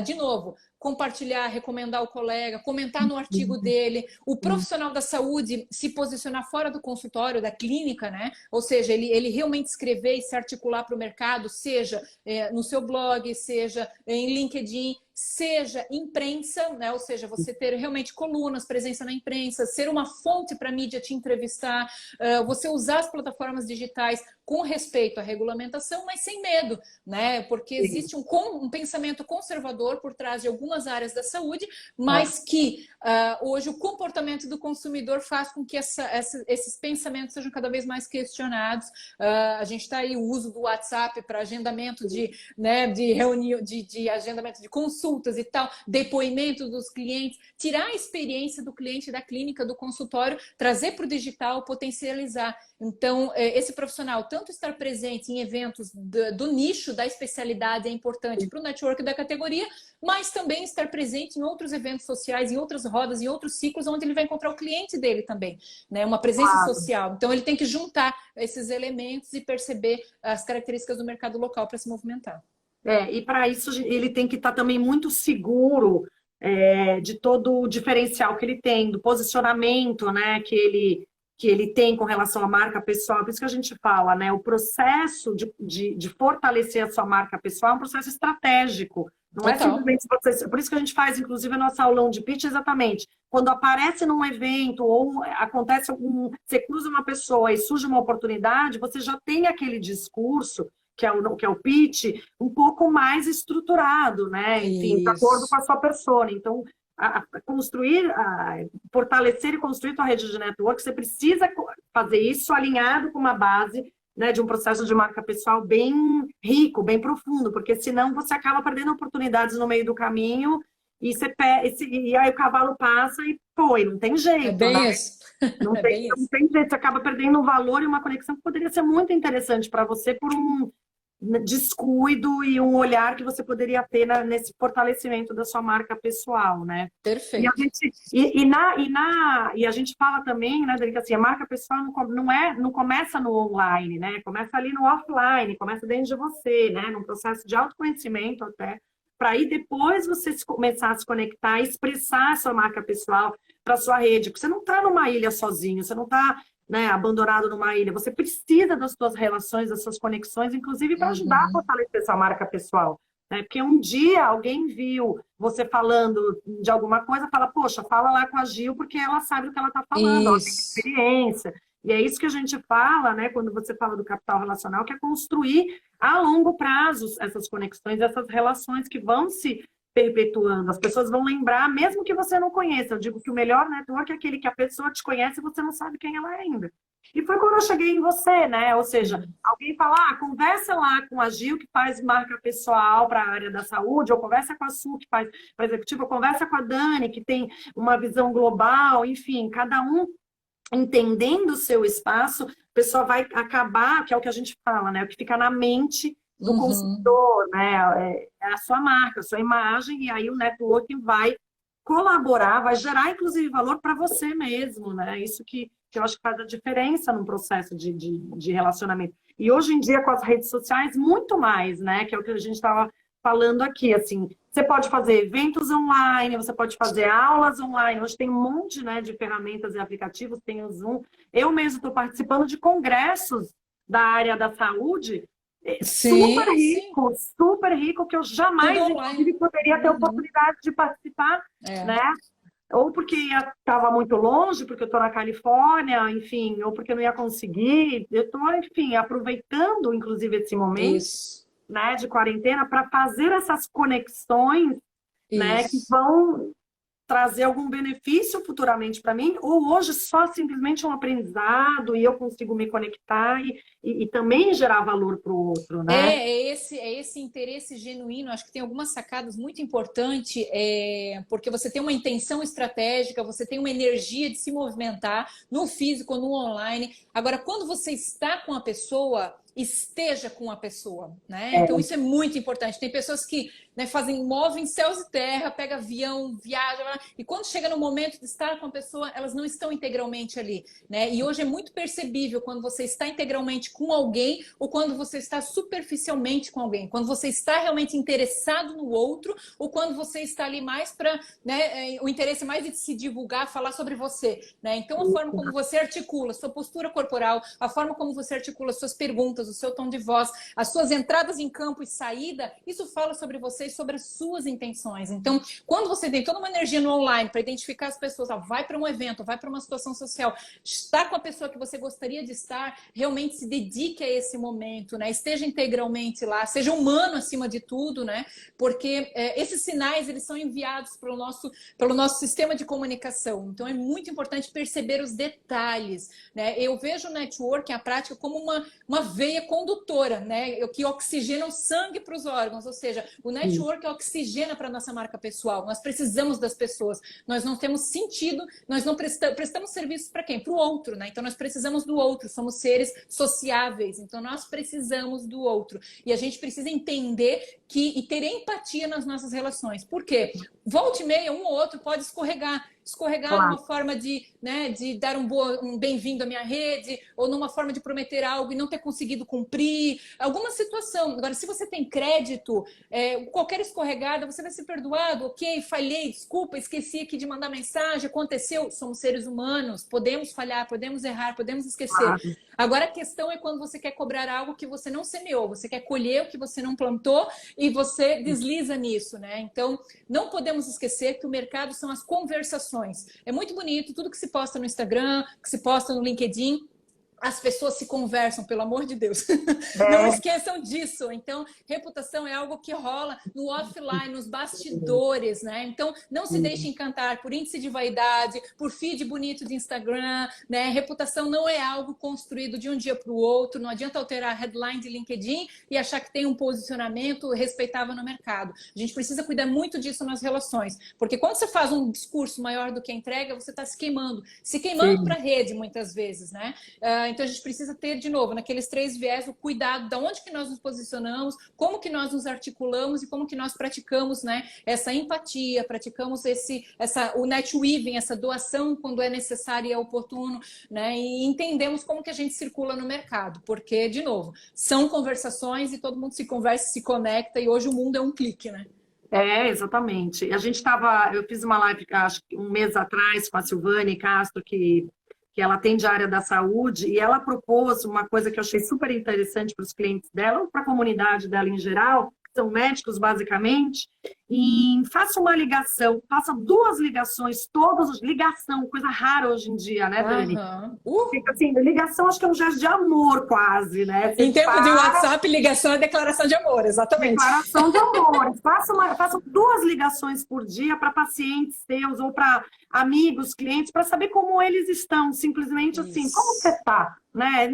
B: de novo, compartilhar, recomendar ao colega, comentar no artigo dele, o profissional da saúde se posicionar fora do consultório, da clínica, né? Ou seja, ele realmente escrever e se articular para o mercado, seja no seu blog, seja em LinkedIn, seja imprensa, né? Ou seja, você ter realmente colunas, presença na imprensa, ser uma fonte para a mídia te entrevistar, você usar as plataformas digitais com respeito à regulamentação, mas sem medo, né? Porque existe um pensamento conservador por trás de algumas áreas da saúde, mas que hoje o comportamento do consumidor faz com que esses pensamentos sejam cada vez mais questionados. A gente está aí o uso do WhatsApp para agendamento de reunião, de agendamento de consultas e tal, depoimento dos clientes, tirar a experiência do cliente da clínica, do consultório, trazer para o digital, potencializar. Então, esse profissional, tanto estar presente em eventos do nicho, da especialidade, é importante para o network da categoria, mas também estar presente em outros eventos sociais, em outras rodas, em outros ciclos, onde ele vai encontrar o cliente dele também, né? Uma presença social. Então, ele tem que juntar esses elementos e perceber as características do mercado local para se movimentar.
C: E para isso ele tem que estar também muito seguro de todo o diferencial que ele tem, do posicionamento, né, que ele tem com relação à marca pessoal. Por isso que a gente fala, né, o processo de fortalecer a sua marca pessoal é um processo estratégico. Não é simplesmente você... Por isso que a gente faz, inclusive, a nossa aulão de pitch exatamente. Quando aparece num evento ou acontece você cruza uma pessoa e surge uma oportunidade, você já tem aquele discurso que é o pitch, um pouco mais estruturado, né? Enfim, de acordo com a sua persona. Então, fortalecer e construir tua rede de network, você precisa fazer isso alinhado com uma base, né, de um processo de marca pessoal bem rico, bem profundo, porque senão você acaba perdendo oportunidades no meio do caminho e aí o cavalo passa e não tem jeito.
B: É bem
C: né?
B: isso.
C: Não tem jeito, você acaba perdendo um valor e uma conexão que poderia ser muito interessante para você por um descuido e um olhar que você poderia ter nesse fortalecimento da sua marca pessoal, né?
B: Perfeito.
C: E a gente fala também, né, Dani, que assim, a marca pessoal não começa no online, né? Começa ali no offline, começa dentro de você, né? Num processo de autoconhecimento até, para aí depois você começar a se conectar, expressar a sua marca pessoal para sua rede, porque você não está numa ilha sozinho, você não está, né, abandonado numa ilha, você precisa das suas relações, das suas conexões, inclusive para ajudar a fortalecer sua marca pessoal. Né? Porque um dia alguém viu você falando de alguma coisa, fala, poxa, fala lá com a Gil, porque ela sabe o que ela está falando, ela tem experiência. E é isso que a gente fala, né, quando você fala do capital relacional, que é construir a longo prazo essas conexões, essas relações que vão se perpetuando. As pessoas vão lembrar, mesmo que você não conheça. Eu digo que o melhor network é aquele que a pessoa te conhece e você não sabe quem ela é ainda. E foi quando eu cheguei em você, né? Ou seja, alguém fala, conversa lá com a Gil, que faz marca pessoal para a área da saúde, ou conversa com a Su, que faz para executivo, ou conversa com a Dani, que tem uma visão global, enfim, cada um entendendo o seu espaço, a pessoa vai acabar, que é o que a gente fala, né? O que fica na mente do consumidor, né? É a sua marca, a sua imagem, e aí o networking vai colaborar, vai gerar, inclusive, valor para você mesmo, né? Isso que eu acho que faz a diferença no processo de relacionamento. E hoje em dia, com as redes sociais, muito mais, né? Que é o que a gente estava falando aqui, assim, você pode fazer eventos online, você pode fazer aulas online, hoje tem um monte, né, de ferramentas e aplicativos, tem o Zoom. Eu mesmo estou participando de congressos da área da saúde, super rico, que eu jamais poderia ter oportunidade de participar, né? Ou porque estava muito longe, porque eu estou na Califórnia, enfim, ou porque eu não ia conseguir. Eu estou, enfim, aproveitando, inclusive, esse momento, né, de quarentena para fazer essas conexões, né, que vão trazer algum benefício futuramente para mim, ou hoje só simplesmente um aprendizado e eu consigo me conectar e também gerar valor para o outro, né?
B: É esse interesse genuíno. Acho que tem algumas sacadas muito importantes, porque você tem uma intenção estratégica, você tem uma energia de se movimentar no físico, no online. Agora, quando você está com a pessoa, esteja com a pessoa, né? Então isso é muito importante. Tem pessoas que, né, movem céus e terra, pega avião, viaja, e quando chega no momento de estar com a pessoa, elas não estão integralmente ali, né? E hoje é muito percebível quando você está integralmente com alguém ou quando você está superficialmente com alguém, quando você está realmente interessado no outro ou quando você está ali mais para, né, o interesse mais de se divulgar, falar sobre você, né? Então a forma como você articula, sua postura corporal, a forma como você articula suas perguntas, o seu tom de voz, as suas entradas em campo e saída, isso fala sobre você e sobre as suas intenções. Então, quando você tem toda uma energia no online para identificar as pessoas, vai para um evento, vai para uma situação social, está com a pessoa que você gostaria de estar, realmente se dedique a esse momento, né? Esteja integralmente lá, seja humano acima de tudo, né? Porque esses sinais, eles são enviados pelo nosso sistema de comunicação. Então, é muito importante perceber os detalhes, né? Eu vejo o networking, a prática, como uma veia condutora, né? Que oxigena o sangue para os órgãos, ou seja, o network oxigena para a nossa marca pessoal. Nós precisamos das pessoas, nós não temos sentido, nós não prestamos serviços para quem? Para o outro, né? Então nós precisamos do outro, somos seres sociáveis, então nós precisamos do outro. E a gente precisa entender e ter empatia nas nossas relações. Por quê? Volta e meia, um ou outro pode escorregar
C: Claro.
B: numa forma de, né, de dar um bem-vindo à minha rede, ou numa forma de prometer algo e não ter conseguido cumprir, alguma situação. Agora, se você tem crédito, qualquer escorregada, você vai ser perdoado, ok, falhei, desculpa, esqueci aqui de mandar mensagem, aconteceu, somos seres humanos, podemos falhar, podemos errar, podemos esquecer.
C: Claro.
B: Agora, a questão é quando você quer cobrar algo que você não semeou, você quer colher o que você não plantou e você desliza nisso, né? Então, não podemos esquecer que o mercado são as conversações. É muito bonito tudo que se posta no Instagram, que se posta no LinkedIn. As pessoas se conversam, pelo amor de Deus. Não esqueçam disso. Então, reputação é algo que rola no offline, nos bastidores, né? Então, não se deixe encantar por índice de vaidade, por feed bonito de Instagram, né? Reputação não é algo construído de um dia para o outro. Não adianta alterar a headline de LinkedIn e achar que tem um posicionamento respeitável no mercado. A gente precisa cuidar muito disso nas relações. Porque quando você faz um discurso maior do que a entrega, você está se queimando para a rede, muitas vezes, né? Então, a gente precisa ter, de novo, naqueles 3 viés, o cuidado de onde que nós nos posicionamos, como que nós nos articulamos e como que nós praticamos, né, essa empatia, praticamos o net weaving, essa doação quando é necessário e é oportuno, né, e entendemos como que a gente circula no mercado, porque, de novo, são conversações e todo mundo se conversa, se conecta e hoje o mundo é um clique, né?
C: Exatamente. Eu fiz uma live, acho que um mês atrás, com a Silvane Castro, que ela atende a área da saúde, e ela propôs uma coisa que eu achei super interessante para os clientes dela, ou para a comunidade dela em geral, que são médicos basicamente, e faça uma ligação, faça 2 ligações, ligação, coisa rara hoje em dia, né, Dani? Fica assim, ligação acho que é um gesto de amor quase, né?
B: Em tempo de WhatsApp, ligação é declaração de amor, exatamente.
C: Declaração de amor. Faça 2 ligações por dia para pacientes seus ou para amigos, clientes, para saber como eles estão, simplesmente assim, como você está, né?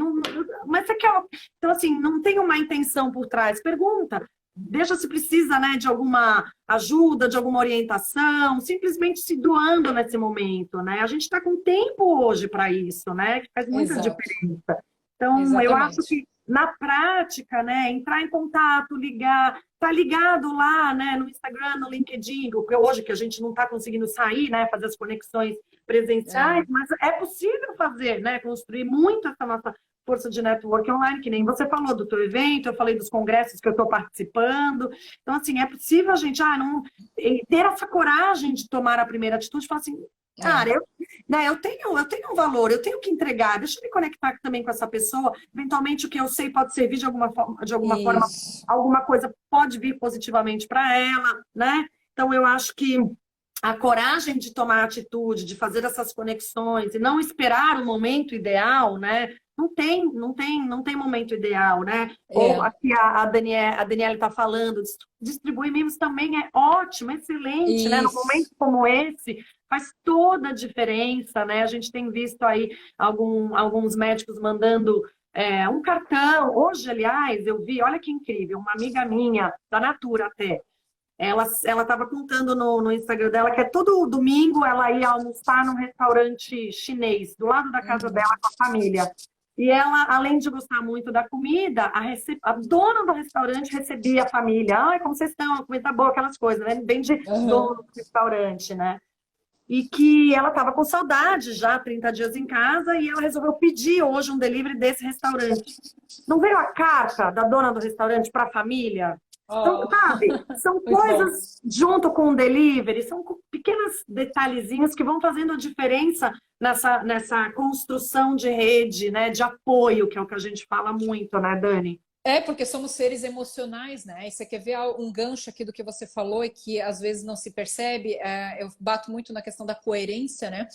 C: Mas você quer... Então, assim, não tem uma intenção por trás. Pergunta, deixa se precisa, né, de alguma ajuda, de alguma orientação, simplesmente se doando nesse momento, né? A gente está com tempo hoje para isso, né? Que faz muita diferença. Então, eu acho que na prática, né, entrar em contato, ligar, tá ligado lá, né, no Instagram, no LinkedIn, porque hoje que a gente não está conseguindo sair, né, fazer as conexões presenciais, mas é possível fazer, né, construir muito essa nossa força de network online, que nem você falou do teu evento, eu falei dos congressos que eu estou participando. Então, assim, é possível a gente ter essa coragem de tomar a primeira atitude e falar assim, cara, eu tenho um valor, eu tenho que entregar, deixa eu me conectar também com essa pessoa, eventualmente o que eu sei pode servir de alguma forma, alguma coisa pode vir positivamente para ela, né? Então, eu acho que a coragem de tomar atitude, de fazer essas conexões e não esperar o momento ideal, né? não tem momento ideal, né? Ou aqui a Daniela está falando, distribuir mimos também é ótimo, excelente, né? No momento como esse, faz toda a diferença, né? A gente tem visto aí alguns médicos mandando um cartão. Hoje, aliás, eu vi, olha que incrível, uma amiga minha, da Natura até, ela estava contando no Instagram dela que todo domingo ela ia almoçar num restaurante chinês, do lado da casa dela com a família. E ela, além de gostar muito da comida, a dona do restaurante recebia a família. Ai, como vocês estão? A comida tá boa, aquelas coisas, né? Bem de dono do restaurante, né? E que ela estava com saudade já, 30 dias em casa, e ela resolveu pedir hoje um delivery desse restaurante. Não veio a carta da dona do restaurante para a família? Então, sabe, são coisas junto com o delivery, são pequenos detalhezinhos que vão fazendo a diferença nessa construção de rede, né, de apoio, que é o que a gente fala muito, né, Dani?
B: Porque somos seres emocionais, né? E você quer ver um gancho aqui do que você falou e que às vezes não se percebe, eu bato muito na questão da coerência, né?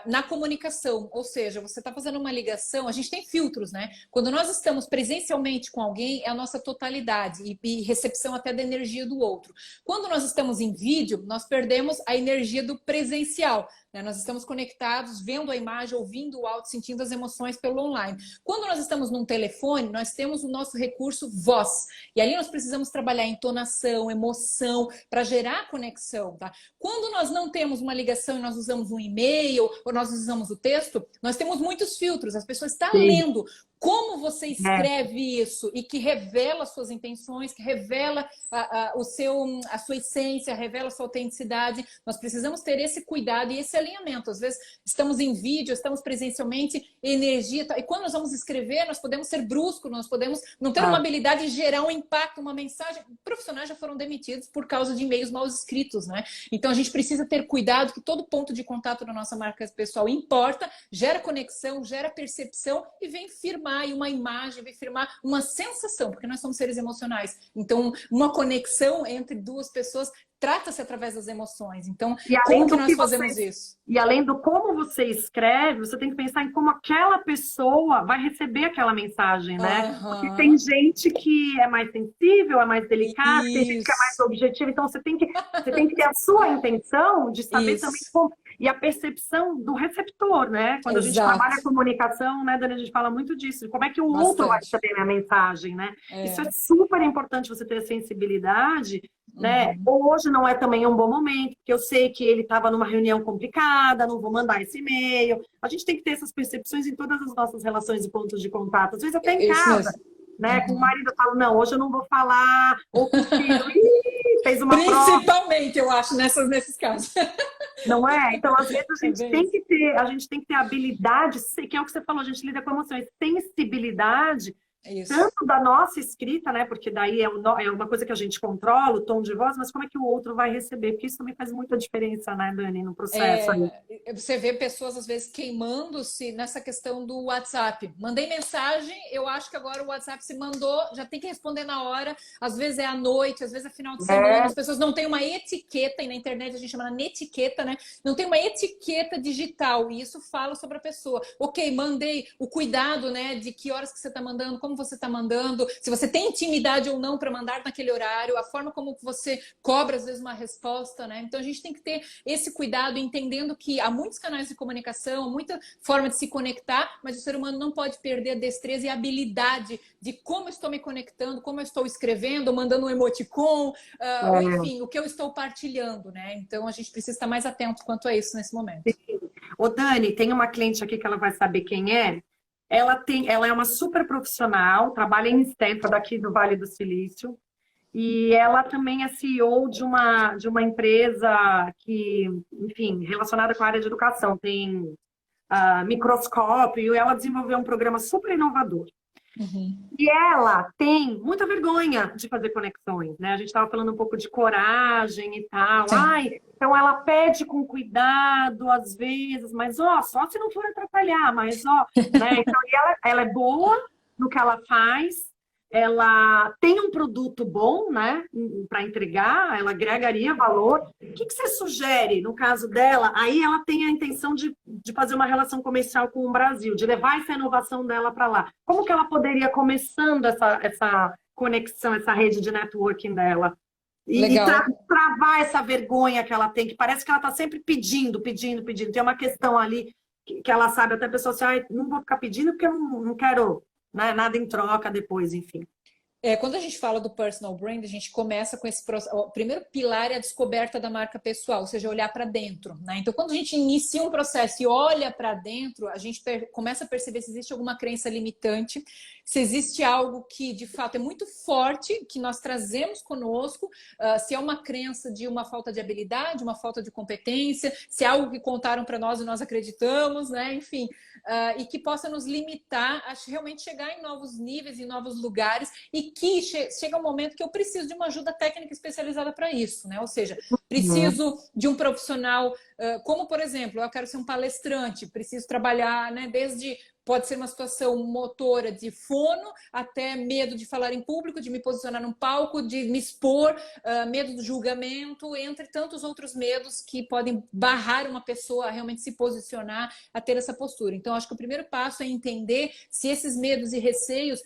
B: Na comunicação, ou seja, você está fazendo uma ligação, a gente tem filtros, né? Quando nós estamos presencialmente com alguém, é a nossa totalidade e recepção até da energia do outro. Quando nós estamos em vídeo, nós perdemos a energia do presencial. Nós estamos conectados, vendo a imagem, ouvindo o áudio, sentindo as emoções pelo online. Quando nós estamos num telefone, nós temos o nosso recurso voz. E ali nós precisamos trabalhar entonação, emoção, para gerar conexão. Tá? Quando nós não temos uma ligação e nós usamos um e-mail ou nós usamos o texto, nós temos muitos filtros. As pessoas estão lendo como você escreve isso e que revela suas intenções, que revela a sua essência, revela a sua autenticidade. Nós precisamos ter esse cuidado e esse alinhamento. Às vezes estamos em vídeo, estamos presencialmente, energia. E quando nós vamos escrever, nós podemos ser bruscos, nós podemos não ter uma habilidade de gerar um impacto, uma mensagem. Profissionais já foram demitidos por causa de e-mails mal escritos, né? Então a gente precisa ter cuidado que todo ponto de contato da nossa marca pessoal importa, gera conexão, gera percepção e vem firmar uma imagem, vem firmar uma sensação, porque nós somos seres emocionais. Então, uma conexão entre duas pessoas trata-se através das emoções. Então, como que nós fazemos isso?
C: E além do como você escreve, você tem que pensar em como aquela pessoa vai receber aquela mensagem, né? Porque tem gente que é mais sensível, é mais delicada, tem gente que é mais objetiva. Então, você tem que ter a sua intenção de saber também como... E a percepção do receptor, né? Quando a gente trabalha a comunicação, né, Dani, a gente fala muito disso. Como é que o outro vai receber a minha mensagem, né? Isso é super importante, você ter sensibilidade, né? Hoje não é também um bom momento, porque eu sei que ele estava numa reunião complicada, não vou mandar esse e-mail. A gente tem que ter essas percepções em todas as nossas relações e pontos de contato. Às vezes até em casa, né? Com o marido eu falo, não, hoje eu não vou falar. Ou com o filho, fez uma
B: Principalmente,
C: prova.
B: Eu acho, nesses casos.
C: Não é? Então, às vezes, a gente tem que ter habilidade, que é o que você falou, a gente lida com emoções, sensibilidade, tanto da nossa escrita, né? Porque daí é uma coisa que a gente controla, o tom de voz, mas como é que o outro vai receber? Porque isso também faz muita diferença, né, Dani, no processo.
B: Você vê pessoas, às vezes, queimando-se nessa questão do WhatsApp. Mandei mensagem, eu acho que agora o WhatsApp se mandou, já tem que responder na hora. Às vezes é à noite, às vezes é final de semana. As pessoas não têm uma etiqueta, e na internet a gente chama de netiqueta, né? Não tem uma etiqueta digital, e isso fala sobre a pessoa. Ok, mandei o cuidado, né, de que horas que você está mandando, como você está mandando, se você tem intimidade ou não para mandar naquele horário, a forma como você cobra, às vezes, uma resposta, né? Então a gente tem que ter esse cuidado, entendendo que há muitos canais de comunicação, muita forma de se conectar, mas o ser humano não pode perder a destreza e a habilidade de como eu estou me conectando, como eu estou escrevendo, mandando um emoticon, ou enfim, o que eu estou partilhando, né? Então a gente precisa estar mais atento quanto a isso nesse momento.
C: Ô Dani, tem uma cliente aqui que ela vai saber quem é. Ela é uma super profissional, trabalha em Stanford, aqui do Vale do Silício, e ela também é CEO de uma empresa que, enfim, relacionada com a área de educação, tem microscópio, e ela desenvolveu um programa super inovador. E ela tem muita vergonha de fazer conexões, né? A gente estava falando um pouco de coragem e tal. Então ela pede com cuidado às vezes, mas só se não for atrapalhar, mas né? Então ela é boa no que ela faz, ela tem um produto bom, né, para entregar, ela agregaria valor. O que você sugere no caso dela? Aí ela tem a intenção de fazer uma relação comercial com o Brasil, de levar essa inovação dela para lá. Como que ela poderia começando essa conexão, essa rede de networking dela? E travar essa vergonha que ela tem, que parece que ela está sempre pedindo. Tem uma questão ali que ela sabe, até a pessoa assim, ah, não vou ficar pedindo porque eu não quero, né, nada em troca depois, enfim.
B: Quando a gente fala do personal brand, a gente começa com esse processo. O primeiro pilar é a descoberta da marca pessoal, ou seja, olhar para dentro, né? Então, quando a gente inicia um processo e olha para dentro, a gente começa a perceber se existe alguma crença limitante, se existe algo que, de fato, é muito forte, que nós trazemos conosco, se é uma crença de uma falta de habilidade, uma falta de competência, se é algo que contaram para nós e nós acreditamos, né? Enfim, e que possa nos limitar a realmente chegar em novos níveis, em novos lugares, e que chega um momento que eu preciso de uma ajuda técnica especializada para isso, né? Ou seja, preciso de um profissional, como, por exemplo, eu quero ser um palestrante, preciso trabalhar, né, desde... Pode ser uma situação motora de fono, até medo de falar em público, de me posicionar num palco, de me expor, medo do julgamento, entre tantos outros medos que podem barrar uma pessoa a realmente se posicionar, a ter essa postura. Então, acho que o primeiro passo é entender se esses medos e receios,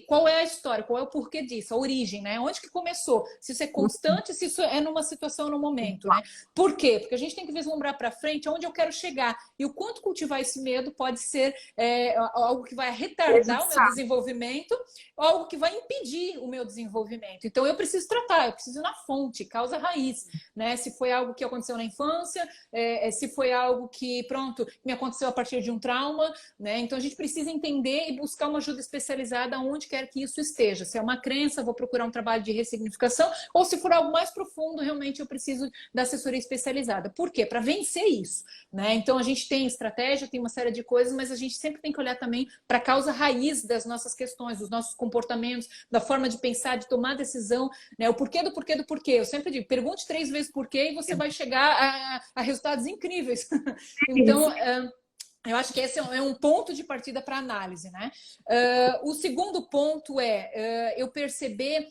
B: qual é a história, qual é o porquê disso, a origem, né? Onde que começou? Se isso é constante, se isso é numa situação, no momento, né? Por quê? Porque a gente tem que vislumbrar para frente onde eu quero chegar. E o quanto cultivar esse medo pode ser... algo que vai retardar o meu desenvolvimento, ou algo que vai impedir o meu desenvolvimento. Então, eu preciso tratar, eu preciso ir na fonte, causa raiz, né? Se foi algo que aconteceu na infância, se foi algo que, pronto, me aconteceu a partir de um trauma, né? Então, a gente precisa entender e buscar uma ajuda especializada onde quer que isso esteja. Se é uma crença, vou procurar um trabalho de ressignificação, ou se for algo mais profundo, realmente eu preciso da assessoria especializada. Por quê? Para vencer isso, né? Então, a gente tem estratégia, tem uma série de coisas, mas a gente sempre tem que olhar também para a causa raiz das nossas questões, dos nossos comportamentos, da forma de pensar, de tomar decisão, né? O porquê do porquê do porquê. Eu sempre digo, pergunte 3 vezes porquê e você vai chegar a resultados incríveis. Então, eu acho que esse é um ponto de partida para análise, né? O segundo ponto eu perceber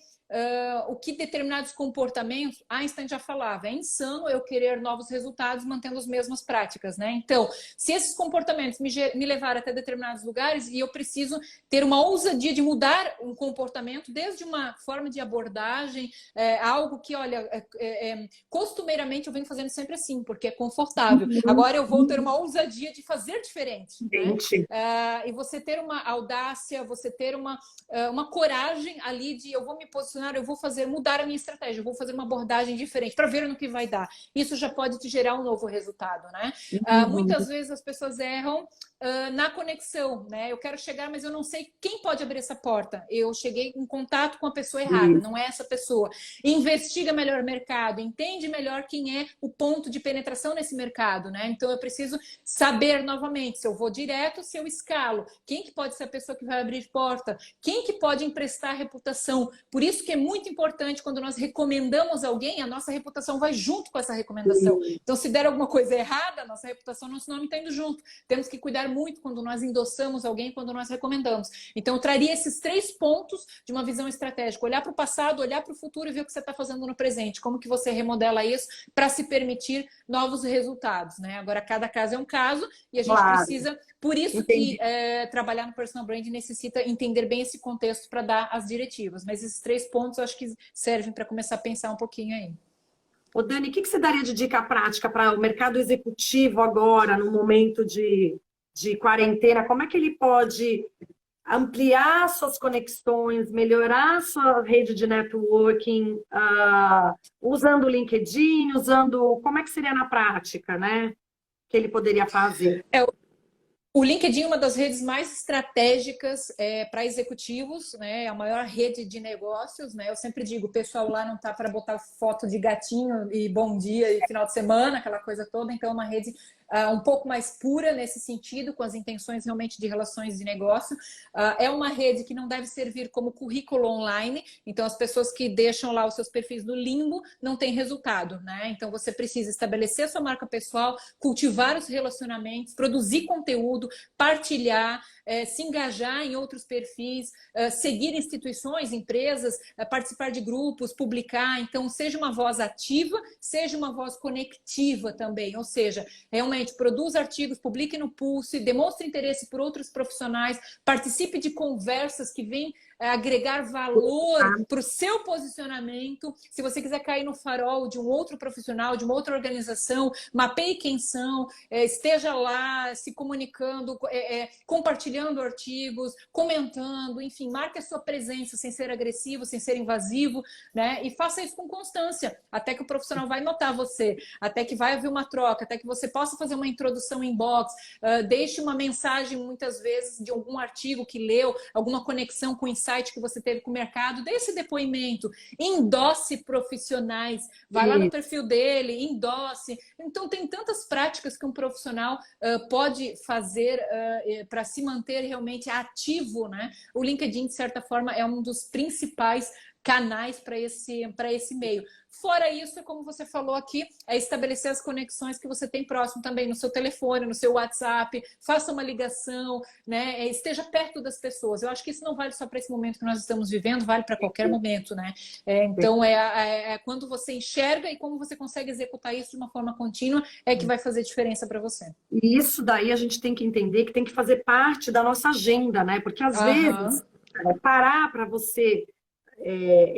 B: o que determinados comportamentos, Einstein já falava, é insano eu querer novos resultados mantendo as mesmas práticas, né? Então, se esses comportamentos me levaram até determinados lugares e eu preciso ter uma ousadia de mudar um comportamento, desde uma forma de abordagem, algo que, olha, costumeiramente eu venho fazendo sempre assim, porque é confortável. Agora eu vou ter uma ousadia de fazer diferente, né? E você ter uma audácia, você ter uma coragem ali de eu vou me posicionar, eu vou mudar a minha estratégia, eu vou fazer uma abordagem diferente para ver no que vai dar. Isso já pode te gerar um novo resultado, né? Muitas vezes as pessoas erram na conexão, né? Eu quero chegar, mas eu não sei quem pode abrir essa porta. Eu cheguei em contato com a pessoa errada, não é essa pessoa. Investiga melhor o mercado, entende melhor quem é o ponto de penetração nesse mercado, né? Então eu preciso saber novamente se eu vou direto, se eu escalo, quem que pode ser a pessoa que vai abrir porta, quem que pode emprestar reputação. Por isso que é muito importante quando nós recomendamos alguém, a nossa reputação vai junto com essa recomendação. Então, se der alguma coisa errada, a nossa reputação, nosso nome está indo junto. Temos que cuidar muito quando nós endossamos alguém, quando nós recomendamos. Então, eu traria esses 3 pontos de uma visão estratégica. Olhar para o passado, olhar para o futuro e ver o que você está fazendo no presente. Como que você remodela isso para se permitir novos resultados, né? Agora, cada caso é um caso e a gente precisa... Por isso que trabalhar no personal brand necessita entender bem esse contexto para dar as diretivas. Mas esses 3 pontos eu acho que servem para começar a pensar um pouquinho aí.
C: Ô, Dani, o que você daria de dica prática para o mercado executivo agora, no momento de quarentena? Como é que ele pode ampliar suas conexões, melhorar sua rede de networking, usando o LinkedIn, como é que seria na prática, né? Que ele poderia fazer?
B: O LinkedIn é uma das redes mais estratégicas para executivos, né? É a maior rede de negócios, né? Eu sempre digo, o pessoal lá não tá para botar foto de gatinho e bom dia e final de semana, aquela coisa toda. Então, é uma rede um pouco mais pura nesse sentido, com as intenções realmente de relações de negócio. É uma rede que não deve servir como currículo online, então as pessoas que deixam lá os seus perfis no limbo não têm resultado, né? Então você precisa estabelecer a sua marca pessoal, cultivar os relacionamentos, produzir conteúdo, partilhar, se engajar em outros perfis, seguir instituições, empresas, participar de grupos, publicar. Então, seja uma voz ativa, seja uma voz conectiva também. Ou seja, realmente produza artigos, publique no Pulse, demonstre interesse por outros profissionais, participe de conversas que vêm agregar valor para o seu posicionamento. Se você quiser cair no farol de um outro profissional, de uma outra organização, mapeie quem são, esteja lá se comunicando, compartilhando artigos, comentando, enfim, marque a sua presença sem ser agressivo, sem ser invasivo, né? E faça isso com constância, até que o profissional vai notar você, até que vai haver uma troca, até que você possa fazer uma introdução em inbox, deixe uma mensagem muitas vezes de algum artigo que leu, alguma conexão com o insight que você teve com o mercado, dê esse depoimento, endosse profissionais, vai lá no perfil dele, endosse. Então, tem tantas práticas que um profissional pode fazer para se manter realmente ativo, né? O LinkedIn, de certa forma, é um dos principais canais para esse meio. Fora isso, é como você falou aqui, é estabelecer as conexões que você tem próximo também, no seu telefone, no seu WhatsApp, faça uma ligação, né? Esteja perto das pessoas. Eu acho que isso não vale só para esse momento que nós estamos vivendo, vale para qualquer momento, né? Então, quando você enxerga e como você consegue executar isso de uma forma contínua, é que vai fazer diferença para você.
C: E isso daí a gente tem que entender que tem que fazer parte da nossa agenda, né? Porque às vezes, parar para você...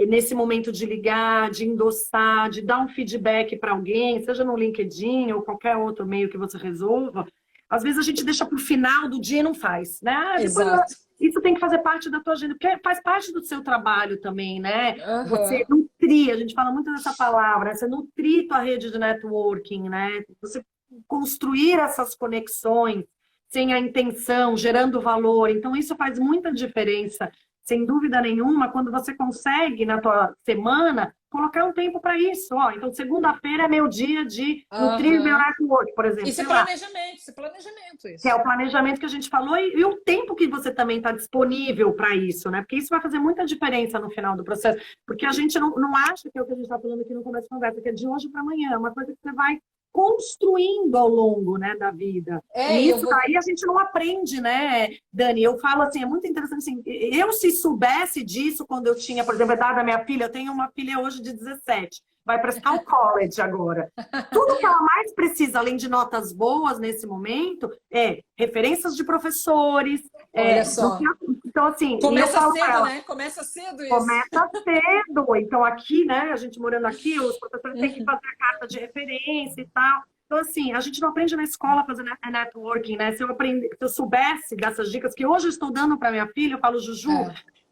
C: nesse momento de ligar, de endossar, de dar um feedback para alguém, seja no LinkedIn ou qualquer outro meio que você resolva, às vezes a gente deixa para o final do dia e não faz, né?
B: Exato.
C: Isso tem que fazer parte da tua agenda, porque faz parte do seu trabalho também, né? Você nutrir, a gente fala muito dessa palavra, né? Você nutrir tua rede de networking, né? Você construir essas conexões sem a intenção, gerando valor. Então, isso faz muita diferença. Sem dúvida nenhuma, quando você consegue, na tua semana, colocar um tempo para isso. Então, segunda-feira é meu dia de nutrir meu network, por exemplo.
B: Isso é planejamento. Isso.
C: Que é o planejamento que a gente falou e o tempo que você também está disponível para isso, né? Porque isso vai fazer muita diferença no final do processo. Porque a gente não acha que é o que a gente está falando aqui no começo da conversa, que é de hoje para amanhã. É uma coisa que você vai construindo ao longo, né, da vida. E isso daí a gente não aprende, né, Dani? Eu falo assim, é muito interessante assim, eu se soubesse disso quando eu tinha, por exemplo, a idade da minha filha, eu tenho uma filha hoje de 17, vai prestar o college agora. Tudo que ela mais precisa, além de notas boas nesse momento, é referências de professores.
B: Olha só.
C: Então, assim...
B: Começa cedo, né? Começa cedo isso.
C: Começa cedo. Então, aqui, né, a gente morando aqui, os professores têm que fazer a carta de referência e tal. Então, assim, a gente não aprende na escola a fazer networking, né? Se eu soubesse dessas dicas que hoje eu estou dando para minha filha, eu falo, Juju...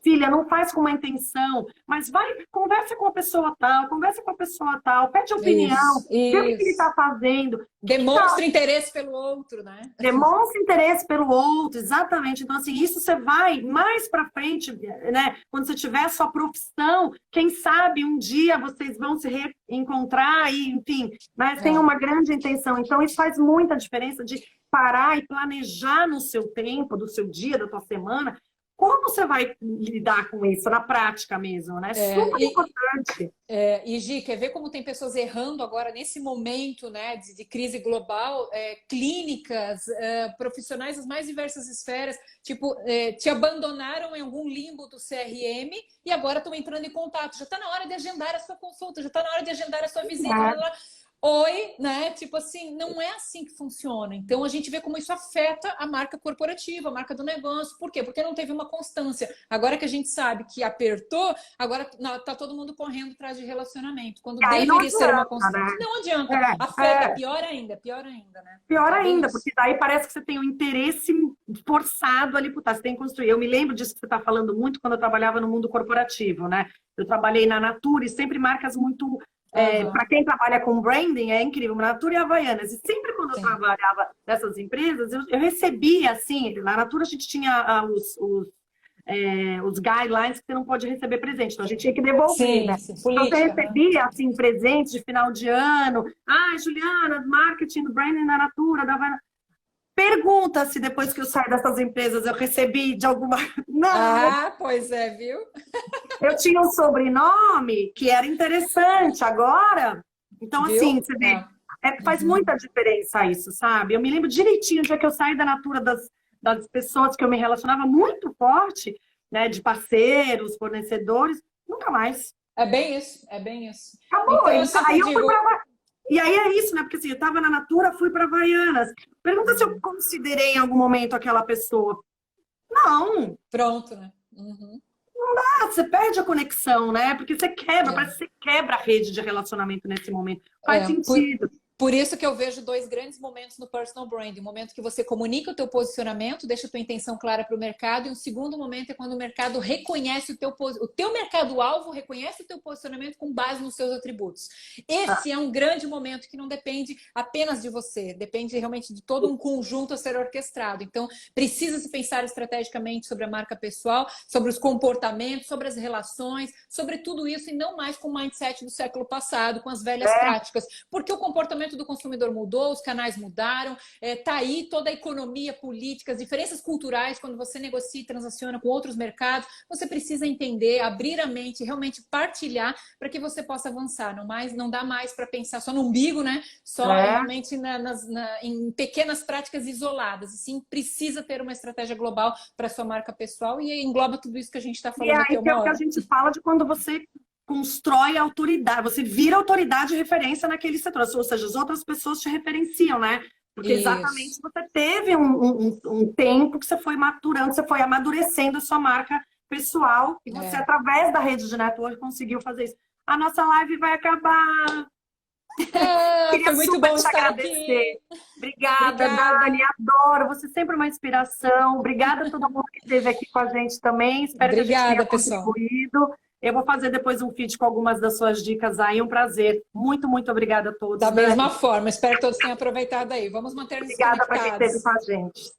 C: Filha, não faz com uma intenção, mas vai, conversa com a pessoa tal, pede opinião, vê o que ele está fazendo.
B: Demonstra interesse pelo outro, né?
C: Demonstra interesse pelo outro, exatamente. Então, assim, isso você vai mais para frente, né? Quando você tiver a sua profissão, quem sabe um dia vocês vão se reencontrar e, enfim, mas tem uma grande intenção. Então, isso faz muita diferença de parar e planejar no seu tempo, do seu dia, da tua semana, como você vai lidar com isso na prática mesmo, né? Super importante.
B: E Gi, quer ver como tem pessoas errando agora nesse momento, né, de crise global, clínicas, profissionais das mais diversas esferas, tipo, te abandonaram em algum limbo do CRM e agora estão entrando em contato. Já está na hora de agendar a sua consulta, já está na hora de agendar a sua visita. Oi, né? Tipo assim, não é assim que funciona. Então, a gente vê como isso afeta a marca corporativa, a marca do negócio. Por quê? Porque não teve uma constância. Agora que a gente sabe que apertou, agora tá todo mundo correndo atrás de relacionamento. Quando deveria ser uma constância. Né? Não adianta. Afeta, pior ainda, né?
C: Pior ainda, porque daí parece que você tem um interesse forçado ali, puta, você tem que construir. Eu me lembro disso que você está falando muito quando eu trabalhava no mundo corporativo, né? Eu trabalhei na Natura e sempre marcas muito... para quem trabalha com branding, é incrível, Natura e Havaianas. E sempre quando eu trabalhava nessas empresas, eu recebia, assim, na Natura a gente tinha os guidelines que você não pode receber presente, então a gente tinha que devolver, né? Então você recebia, assim, presentes de final de ano. Juliana, marketing, branding da Natura, da Havaianas. Pergunta se depois que eu saio dessas empresas eu recebi de alguma... Não.
B: Pois é, viu?
C: Eu tinha um sobrenome que era interessante agora. Então, viu? Assim, você vê, faz muita diferença isso, sabe? Eu me lembro direitinho do dia que eu saí da Natura das pessoas que eu me relacionava muito forte, né, de parceiros, fornecedores, nunca mais.
B: É bem isso, é bem isso.
C: Acabou.
B: Então, eu
C: Aí
B: sempre
C: eu fui
B: digo...
C: pra... E aí é isso, né? Porque assim, eu estava na Natura, fui para Havaianas. Pergunta se eu considerei em algum momento aquela pessoa. Não.
B: Pronto, né? Uhum.
C: Ah, você perde a conexão, né? Porque você quebra,
B: É.
C: parece que você quebra a rede de relacionamento nesse momento. Faz sentido.
B: Por isso que eu vejo dois grandes momentos no personal branding. O momento que você comunica o teu posicionamento, deixa a tua intenção clara para o mercado, e um segundo momento é quando o mercado reconhece o teu mercado-alvo reconhece o teu posicionamento com base nos seus atributos. Esse é um grande momento que não depende apenas de você, depende realmente de todo um conjunto a ser orquestrado. Então, precisa se pensar estrategicamente sobre a marca pessoal, sobre os comportamentos, sobre as relações, sobre tudo isso, e não mais com o mindset do século passado, com as velhas práticas. Porque o comportamento do consumidor mudou, os canais mudaram, tá aí toda a economia, política, as diferenças culturais, quando você negocia e transaciona com outros mercados, você precisa entender, abrir a mente, realmente partilhar para que você possa avançar. Não dá mais para pensar só no umbigo, né? Só realmente em pequenas práticas isoladas. E sim, precisa ter uma estratégia global para sua marca pessoal e engloba tudo isso que a gente está falando aqui uma
C: É o que
B: hora.
C: a gente fala de quando você constrói autoridade, você vira autoridade e referência naquele setor, ou seja, as outras pessoas te referenciam, né? Porque exatamente você teve um tempo que você foi maturando, você foi amadurecendo a sua marca pessoal e você, através da rede de network, conseguiu fazer isso. A nossa live vai acabar. Queria
B: foi muito
C: super
B: bom
C: te
B: estar
C: agradecer.
B: aqui.
C: Obrigada, Dani, adoro. Você sempre uma inspiração. Obrigada a todo mundo que esteve aqui com a gente também. Espero que a gente tenha contribuído. Eu vou fazer depois um feed com algumas das suas dicas aí. Um prazer. Muito, muito obrigada a todos.
B: Da mesma forma. Espero que todos tenham aproveitado aí. Vamos manter-nos conectados.
C: Obrigada para quem esteve com a gente.